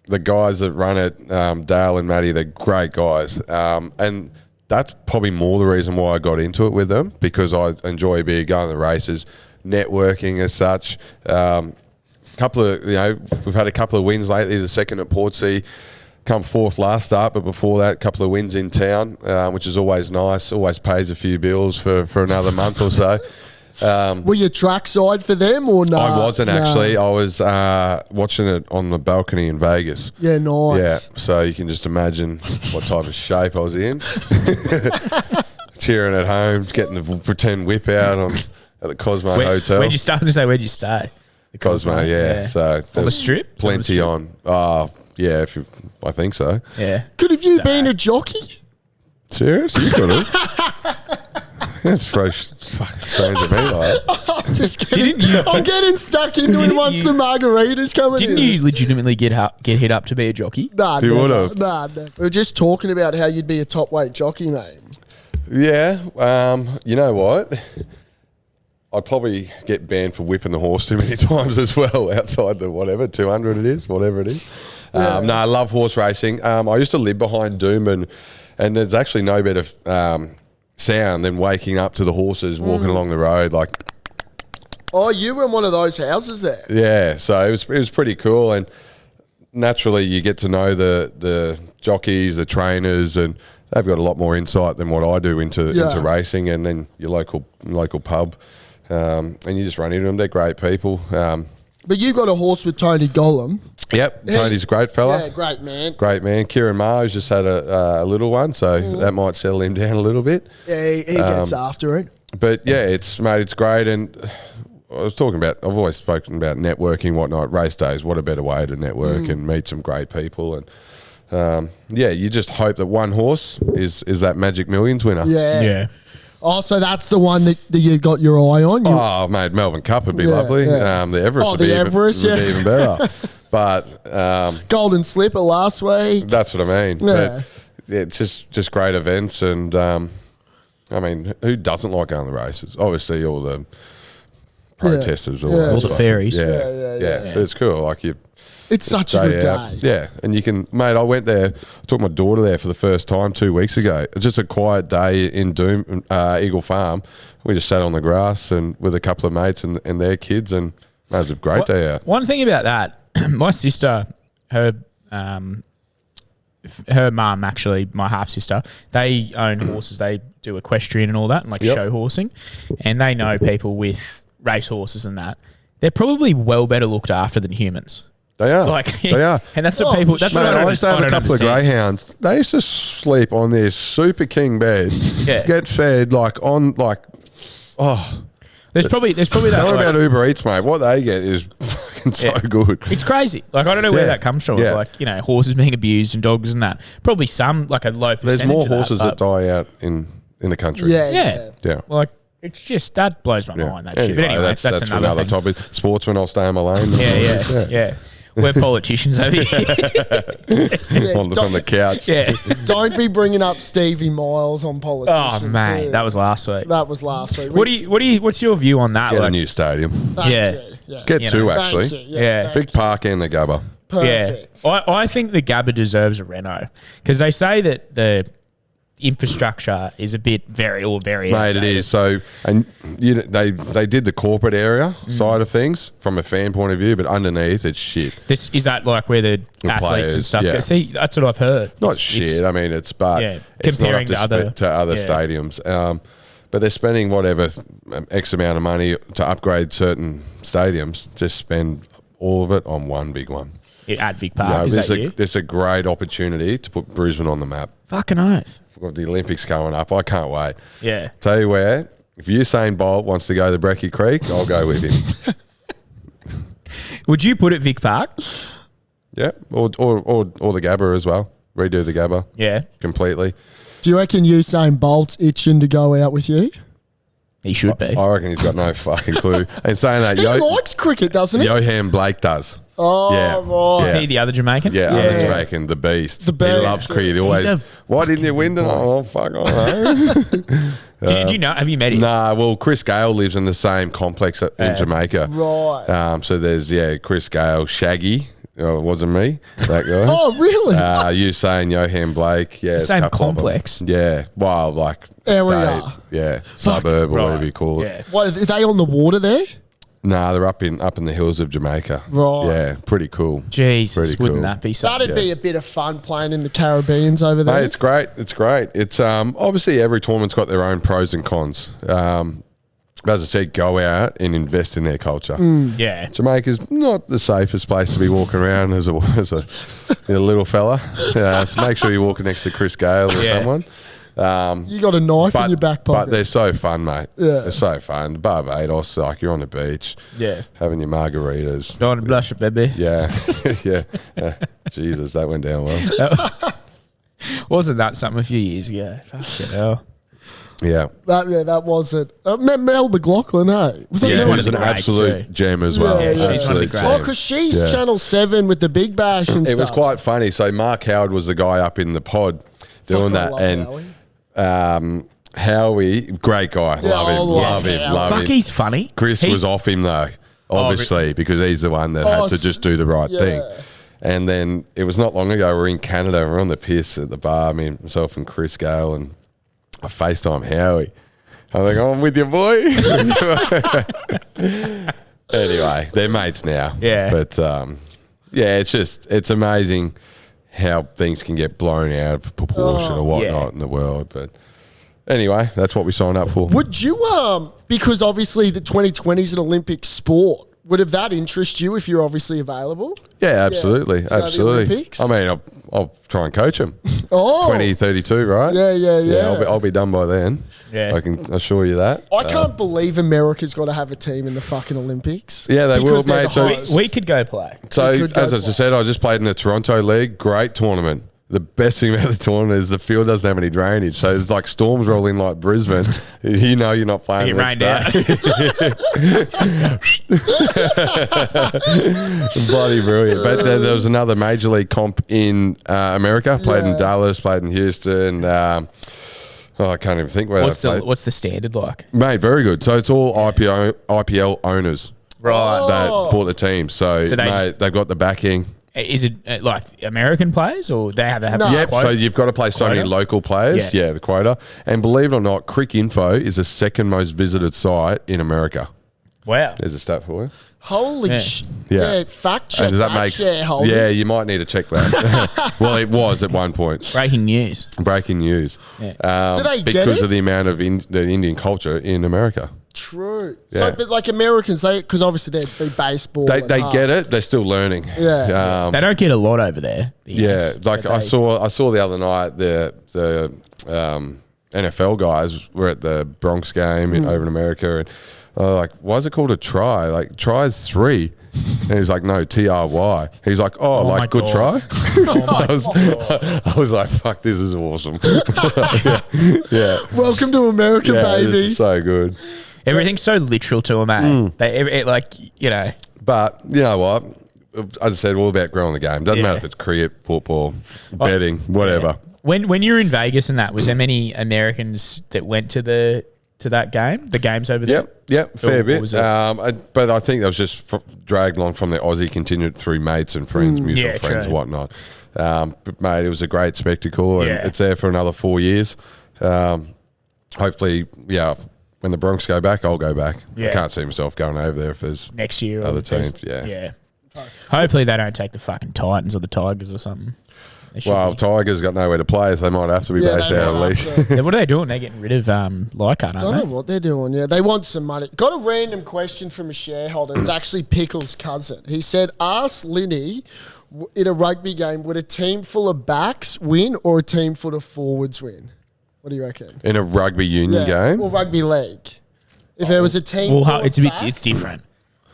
The guys that run it, Dale and Matty, they're great guys. And that's probably more the reason why I got into it with them, because I enjoy going to the races, networking as such. We've had a couple of wins lately, the second at Portsea. Come fourth last start, but before that, a couple of wins in town, which is always nice. Always pays a few bills for another month or so. Were you trackside for them or no? I wasn't actually. I was watching it on the balcony in Vegas. Yeah, nice. Yeah, so you can just imagine what type of shape I was in. Cheering at home, getting the pretend whip out at the Cosmo Hotel. Where'd you stay? I was going to say, where'd you stay? The Cosmo, yeah. So on the strip? Plenty on. Yeah, I think so. Yeah. Could have you been a jockey? Serious? You could have. That's fresh fucking stones at me, I'm just kidding. I'm getting stuck into it once the margaritas coming in. Didn't you legitimately get hit up to be a jockey? Nah, you would have. Nah. We were just talking about how you'd be a top weight jockey, mate. Yeah. You know what? I'd probably get banned for whipping the horse too many times as well, outside the 200 it is, whatever it is. No, I love horse racing. I used to live behind Doomben, and there's actually no better sound than waking up to the horses walking along the road. Oh, you were in one of those houses there? Yeah, so it was pretty cool, and naturally you get to know the jockeys, the trainers, and they've got a lot more insight than what I do into racing, and then your local pub. And you just run into them. They're great people. But you got a horse with Tony Gollum. Yep, Tony's a great fella. Yeah, great man. Great man. Kieran Maher's just had a little one, so that might settle him down a little bit. Yeah, he gets after it. But yeah, it's great. And I've always spoken about networking, whatnot, race days. What a better way to network and meet some great people. And you just hope that one horse is that Magic Millions winner. Yeah. Oh, so that's the one that you got your eye on? Oh, mate, Melbourne Cup would be lovely. Yeah. The Everest would the be Everest, would be even better. But Golden Slipper last week. that's what I mean. Yeah. But it's just great events. And, I mean, who doesn't like going to the races? Obviously, all the protesters. Yeah. All the fairies. Yeah. But it's cool. Like, It's such a good out. day. Yeah, and you can, mate. I went there. I took my daughter there for the first time 2 weeks ago. It's just a quiet day in Eagle Farm. We just sat on the grass and with a couple of mates and their kids, and it was a great day out. One thing about that, my sister, her mum, actually, my half sister, they own horses. They do equestrian and all that, and show horsing, and they know people with race horses and that. They're probably well better looked after than humans. They are. They are. And that's what people. That's mate, what I used to have a couple of greyhounds. They used to sleep on their super king bed. Yeah. Get fed There's probably that. Tell about Uber Eats, mate. What they get is fucking so good. It's crazy. I don't know where that comes from. Yeah. Horses being abused and dogs and that. Probably some a low percentage. There's more of horses that die out in the country. Yeah. It's just that blows my mind. That shit. But anyway, that's another thing. topic. Sportsman, I'll stay on my lane. Yeah. We're politicians over here. On the couch. Yeah. Don't be bringing up Stevie Miles on politicians. Oh mate, that was last week. What's your view on that? Get a new stadium. Get two actually. Big Park and the Gabba. Perfect. Yeah. I think the Gabba deserves a reno because they say that the infrastructure is a bit very mate, outdated. it is. So, and they did the corporate area side of things from a fan point of view, but underneath it's shit. Is that where the athletes players, and stuff go? yeah. See, that's what I've heard. Not shit. I mean, it's comparing not up to other stadiums. But they're spending whatever X amount of money to upgrade certain stadiums. Just spend all of it on one big one. At Vic Park, There's a great opportunity to put Brisbane on the map. Fucking oath. We've got the Olympics coming up. I can't wait. Yeah. Tell you where, if Usain Bolt wants to go to Brecky Creek, I'll go with him. Would you put it Vic Park? Yeah, or the Gabba as well. Redo the Gabba. Yeah. Completely. Do you reckon Usain Bolt's itching to go out with you? He should be. I reckon he's got no fucking clue. And saying that, he likes cricket, doesn't he? Johan Blake does. Oh, yeah. right. Is he the other Jamaican? Yeah, other Jamaican, the beast. He loves cricket. He always, why didn't you win tonight? Oh, fuck, I don't know. Do you know? Have you met him? Nah, well, Chris Gale lives in the same complex in Jamaica. Right. So there's, Chris Gale, Shaggy. Oh, it wasn't me, that guy. Oh, really? Usain, Johan Blake. Yeah, same complex. Yeah, well, area. State, yeah, suburb or whatever you call it. Yeah. What, are they on the water there? Nah, they're up in the hills of Jamaica. Right. Yeah, pretty cool. Jesus, Pretty wouldn't cool. that be something? That'd be a bit of fun playing in the Caribbeans over there. Hey, it's great. It's great. It's obviously every tournament's got their own pros and cons. As I said, go out and invest in their culture. Yeah. Jamaica's not the safest place to be walking around as a little fella. So make sure you're walking next to Chris Gale or someone. You got a knife in your back pocket. But they're so fun, mate. Yeah. They're so fun. Barbados, you're on the beach. Yeah. Having your margaritas. Don't blush it, baby. Yeah. yeah. Jesus, that went down well. Wasn't that something a few years ago? Fucking hell. Yeah. That was it. Mel McLaughlin, Was that Yeah, Mel? one she's of an the greats absolute too. gem as well. Yeah, she's one of the greats. Oh, because she's Channel 7 with the Big Bash and It stuff. was quite funny. So Mark Howard was the guy up in the pod doing Fuck, I that. love And Howie, great guy. Yeah, I Love him. Fuck, he's funny. Chris was off him though, obviously, because he's the one that had to just do the right thing. And then it was not long ago, we're in Canada, we're on the piss at the bar, myself and Chris Gale, and I FaceTime Howie. I'm like, I'm with you, boy. Anyway, they're mates now. Yeah. But it's amazing how things can get blown out of proportion or whatnot in the world. But anyway, that's what we signed up for. Would you, because obviously the 2020 is an Olympic sport, would have that interest you if you're obviously available? Yeah, absolutely. To go to the Absolutely. Olympics? I mean, I'll try and coach him. Oh. 2032, right? Yeah. I'll be done by then. Yeah. I can assure you that. I can't believe America's got to have a team in the fucking Olympics. Yeah, they will, Because they're mate. the So- hosts. We could go play. So, We could go as I play. said, I just played in the Toronto League. Great tournament. the best thing about the tournament is the field doesn't have any drainage. So it's like storms roll in like Brisbane. You know you're not playing the next day. Bloody brilliant. But there was another major league comp in America. Played in Dallas, played in Houston. I can't even think where what's the standard like? Mate, very good. So it's all IPL owners. Right. That bought the team. So they've got the backing. Is it like American players or they have to have? No. Yep. So you've got to play so many local players. Yeah, the quota. And believe it or not, Cricinfo is the second most visited site in America. Wow. There's a stat for you. Holy yeah, fact check. Does that make shareholders. Yeah, you might need to check that. Well, it was at one point. Breaking news. Breaking news. Yeah. Do they get because it? of the amount of the Indian culture in America. True. Yeah. So, but like Americans, because obviously they're baseball. They get it. They're still learning. Yeah. They don't get a lot over there. Like I saw the other night the NFL guys were at the Bronx game over in America, and like, why is it called a try? Like, try is 3. And he's like, no, TRY. He's like, like good try. I was like, fuck, this is awesome. yeah. Welcome to America, baby. This is so good. Everything's so literal to them, mate. But you know what? As I said, all about growing the game. Doesn't matter if it's cricket, football, betting, whatever. Yeah. When you were in Vegas and that, was there many Americans that went to that game? The games over there? Yep, fair bit. But I think that was just dragged along from the Aussie continued through mates and friends, mutual friends and whatnot. But mate, it was a great spectacle, and it's there for another 4 years. Hopefully, when the Bronx go back, I'll go back. I can't see myself going over there if there's next year other teams. Yeah. Hopefully they don't take the fucking Titans or the Tigers or something. Well, Tigers got nowhere to play, so they might have to be based out of league. What are they doing? They're getting rid of Leichhardt, I don't know what they're doing. Yeah, they want some money. Got a random question from a shareholder. It's actually Pickle's cousin. He said, ask Linny, in a rugby game, would a team full of backs win or a team full of forwards win? What do you reckon? In a rugby union game? Or rugby league. If there was a team full of backs, it's different.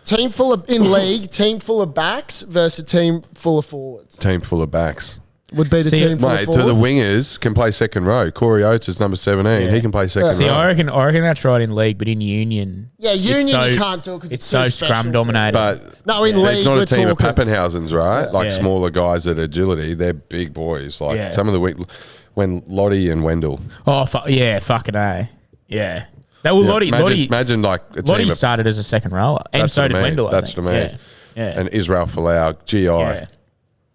Team full of, in league, team full of backs versus a team full of forwards. Team full of backs. Would be the team full of forwards. To the wingers can play second row. Corey Oates is number 17. He can play second row. See, I reckon that's right in league, but in union... Yeah, union you can't do it because it's so scrum dominated. But no, in league it's not a team of talking Pappenhausens, right? Like smaller guys at agility. They're big boys. Like some of the... When Lottie and Wendell. Oh, fucking A. Yeah. That was Lottie. Imagine like a Lottie started as a second rower, and so did Wendell. That's what I mean. Yeah. And Israel Folau, GI. Yeah.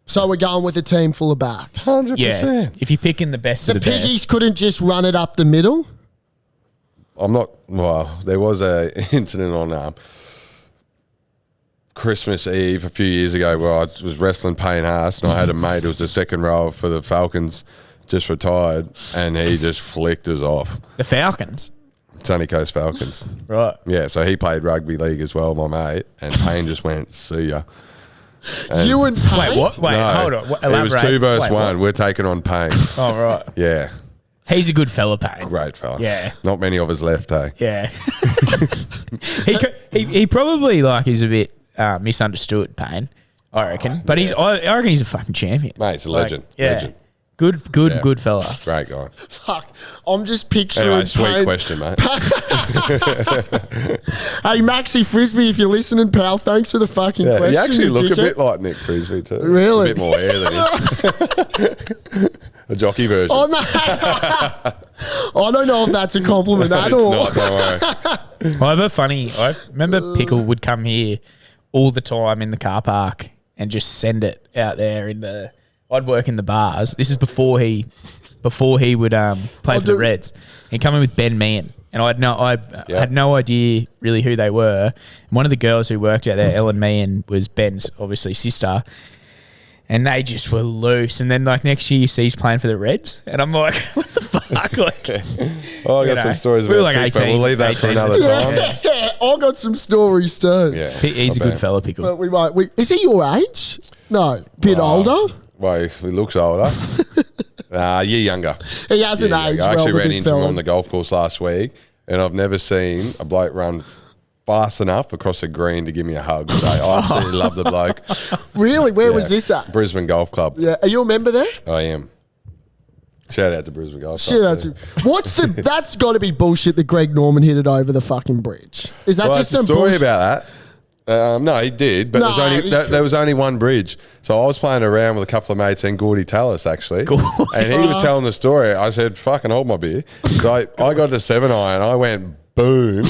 So we're going with a team full of backs. 100%. Yeah. If you're picking the best of the best. The piggies couldn't just run it up the middle? I'm not... Well, there was a incident on Christmas Eve a few years ago where I was wrestling Payne Haas, and I had a mate who was the second rower for the Falcons, just retired, and he just flicked us off. The Falcons? Sunny Coast Falcons. Right. Yeah, so he played rugby league as well, my mate, and Payne just went, see ya. And you and Payne? Wait, what? Wait, no, hold on. Elaborate. It was 2 versus 1. We're taking on Payne. Oh, right. Yeah. He's a good fella, Payne. Great fella. Yeah. Not many of us left, eh? Yeah. he probably is a bit misunderstood, Payne, I reckon. But I reckon he's a fucking champion. Mate, he's a legend. Legend. Good fella. Great guy. Fuck. I'm just picturing Anyway, sweet Payne. question, mate. Hey, Maxi Frisbee, if you're listening, pal, thanks for the fucking question. You actually look dickhead. a bit like Nick Frisbee too. Really? A bit more hair than him. The jockey version. Oh, no. I don't know if that's a compliment at all. It's not, don't worry. I remember Pickle would come here all the time in the car park and just send it out there I'd work in the bars. This is before he would play for the Reds. He'd come in with Ben Meehan, and I had no idea really who they were. And one of the girls who worked out there, Ellen Meehan, was Ben's obviously sister, and they just were loose. And then next year you see he's playing for the Reds, and I'm like, what the fuck? I got some stories about we Pickle, but we'll leave that for another time. Yeah, I got some stories too. Yeah, he's a good fella, Pickle. But we might. Is he your age? No, bit older. Well, he looks older. A year younger. He hasn't aged. I actually well, ran into him on the golf course last week, and I've never seen a bloke run fast enough across the green to give me a hug. So I absolutely love the bloke. Really? Where was this at? Brisbane Golf Club. Yeah. Are you a member there? I am. Shout out to Brisbane Golf Shout Club. out to. What's the? That's got to be bullshit that Greg Norman hit it over the fucking bridge. Is that just some story bullshit? about that? No, he did, but there was only one bridge. So I was playing around with a couple of mates and Gordy Tallis, actually. And he was telling the story. I said, fucking hold my beer. So I got to 7-iron, I went boom,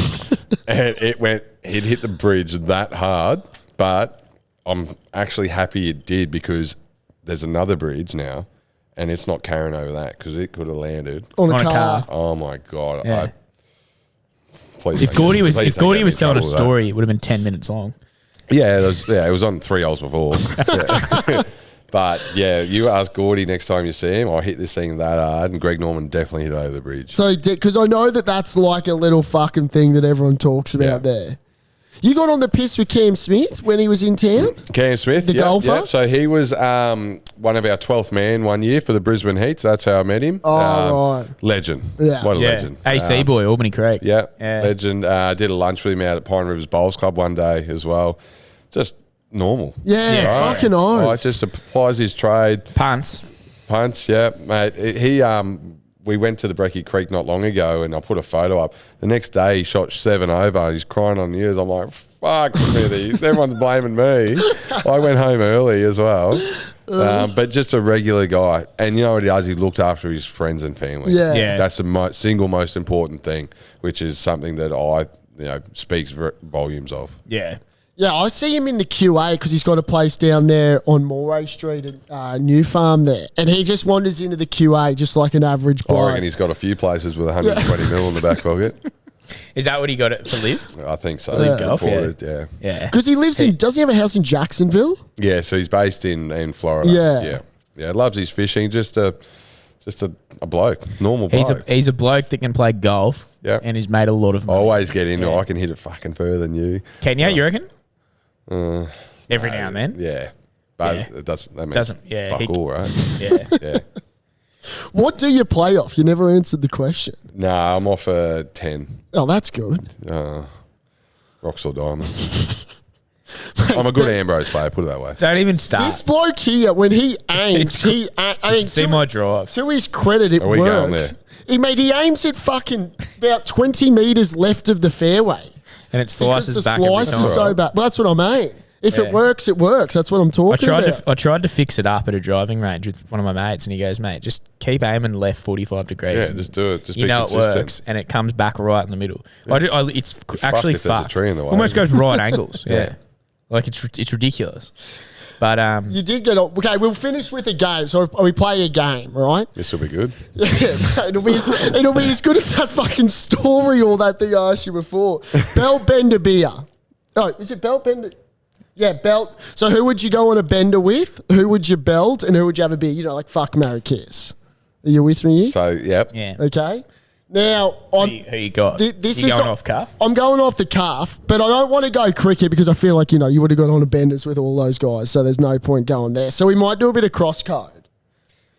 and it hit the bridge that hard. But I'm actually happy it did because there's another bridge now, and it's not carrying over that because it could have landed on a car. Oh my God. Yeah. If Gordy was telling a story, it would have been 10 minutes long. Yeah, it was on 3 holes before. Yeah. But yeah, you ask Gordy next time you see him, I hit this thing that hard, and Greg Norman definitely hit over the bridge. So, because I know that's like a little fucking thing that everyone talks about there. You got on the piss with Cam Smith when he was in town? Cam Smith, the golfer? Yeah. So he was one of our 12th man one year for the Brisbane Heat. So that's how I met him. Oh, right. Legend. Yeah. What a legend. AC boy, Albany Creek. Yeah. Legend. Did a lunch with him out at Pine Rivers Bowls Club one day as well. Just normal. Yeah, right? fucking oath. Right, just applies his trade. Punts, yeah, mate. We went to the Brecky Creek not long ago, and I put a photo up. The next day, he shot 7 over, and he's crying on the ears. I'm like, fuck, Smithy. Everyone's blaming me. I went home early as well. But just a regular guy. And you know what he does? He looked after his friends and family. Yeah. That's the single most important thing, which is something that speaks volumes of. Yeah. Yeah, I see him in the QA because he's got a place down there on Moray Street at New Farm there. And he just wanders into the QA just like an average bloke. I reckon he's got a few places with 120 mil in the back pocket. Is that what he got it for live? I think so. Live golf, yeah. Because he lives does he have a house in Jacksonville? Yeah, so he's based in Florida. Yeah. Loves his fishing. Just a bloke, normal bloke. He's a bloke that can play golf. Yeah. And he's made a lot of money. I always get into it. I can hit it fucking further than you. Can you reckon? Every now and then. Yeah. But it doesn't. That means doesn't. fuck all, right? Yeah. What do you play off? You never answered the question. Nah, I'm off a 10. Oh, that's good. Rocks or diamonds. I'm a good Ambrose player, put it that way. Don't even start. This bloke here, when he aims, See my drive. To his credit, it Are we going works. there? He aims at fucking about 20 metres left of the fairway. And it slices because the back slice every time. is so bad. Well, that's what I mean. If it works, it works. That's what I'm talking about. I tried to fix it up at a driving range with one of my mates, and he goes, "Mate, just keep aiming left 45 degrees. Yeah, just do it. Just you be know consistent. it works, and it comes back right in the middle. It's actually if there's a fucked. tree in the way. Almost goes right angles. Yeah, like it's ridiculous. But You did get on. Okay, we'll finish with a game. So we play a game, right? This will be good. Yeah, it'll be as good as that fucking story or that thing I asked you before. Belt bender beer. Oh, is it belt bender? Yeah, belt. So who would you go on a bender with? Who would you belt? And who would you have a beer? You know, like fuck, marry, kiss. Are you with me? So, yep. yeah, Okay. Now, who you got? This you is going off cuff? I'm going off the cuff, but I don't want to go cricket because I feel like, you would have got on a benders with all those guys, so there's no point going there. So we might do a bit of cross code.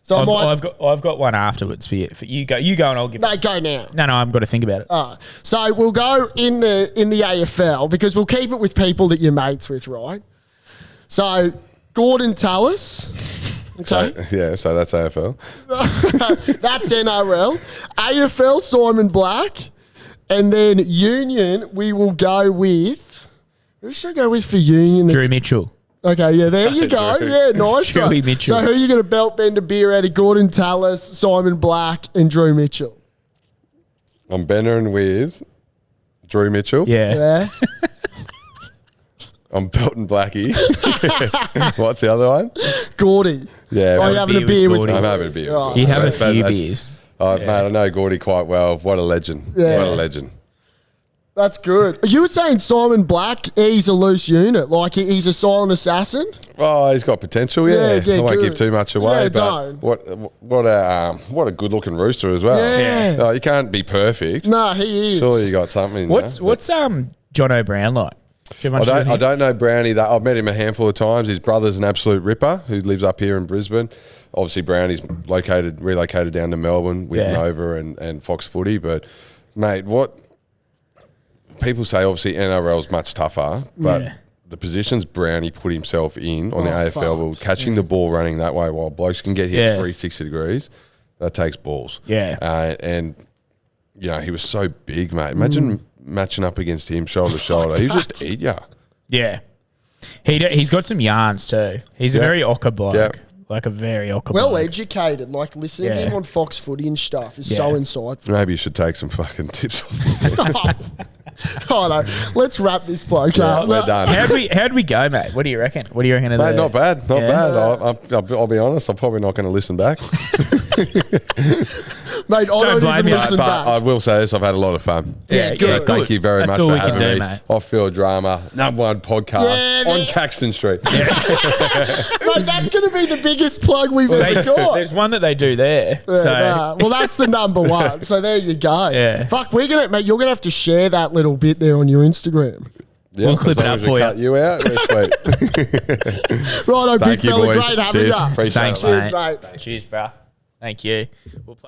So I've got one afterwards for you. You go and I'll give. No, go now. No, I've got to think about it. So we'll go in the AFL because we'll keep it with people that you're mates with, right? So Gordon Tallis. Okay. So that's AFL. That's NRL. AFL, Simon Black. And then Union, we will go with... Who should I go with for Union? Drew Mitchell. Okay, yeah, there you go. Yeah, nice one. Drew Mitchell. So who are you going to belt bend a beer out of? Gordon Tallis, Simon Black, and Drew Mitchell. I'm bendering with Drew Mitchell. Yeah. I'm belting Blackie. What's the other one? Gordy. Yeah. Are you having a beer with Gordy. I'm having a beer. Right. He'd have a But few that's- beers. Mate, I know Gordy quite well. What a legend. Yeah. What a legend. That's good. You were saying Simon Black, he's a loose unit. Like he's a silent assassin? Oh, he's got potential, yeah. Yeah, I won't good. give too much away, Yeah, but don't. what a good looking rooster as well. Yeah. No, you can't be perfect. No, he is. Surely you got something. What's John O'Brien like? Do you have much to do with I him? don't know Brownie. I've met him a handful of times. His brother's an absolute ripper who lives up here in Brisbane. Obviously, Brownie's relocated down to Melbourne with Nova and Fox Footy. But, mate, people say obviously NRL's much tougher, but Yeah. the positions Brownie put himself in on the AFL, fuck. catching the ball running that way while blokes can get hit Yeah. 360 degrees, that takes balls. Yeah. And, he was so big, mate. Imagine matching up against him shoulder to shoulder. He would just eat ya. Yeah. He's got some yarns too. He's a very ocker bloke. Yeah. Like a very ocker Well bloke. educated. Like listening to Yeah. him on Fox Footy and stuff is so Yeah. insightful. Maybe you should take some fucking tips off. Oh, no. Let's wrap this bloke up. We're done. How'd we go, mate? What do you reckon? What do you reckon of Mate, the... not bad. Not Yeah. bad. I'll be honest, I'm probably not going to listen back. Mate, I don't blame even you. listen But back. I will say this, I've had a lot of fun. Yeah, good. Thank you very That's much all for we can having do, me. mate. Off-field drama, #1 podcast Yeah, on Caxton Street. Mate, that's going to be the biggest plug we've ever got. There's one that they do there. Yeah, So nah. Well, that's the #1. So there you go. Yeah. Fuck, mate, you're gonna have to share that little bit there on your Instagram. Yeah, We'll clip as it long up as for we you. cut you out. That's sweet. Righto, big Thank you, fella. boys. Great having Cheers. you. Appreciate thanks, it. Cheers, mate. mate. Cheers, bro. Thank you. We'll play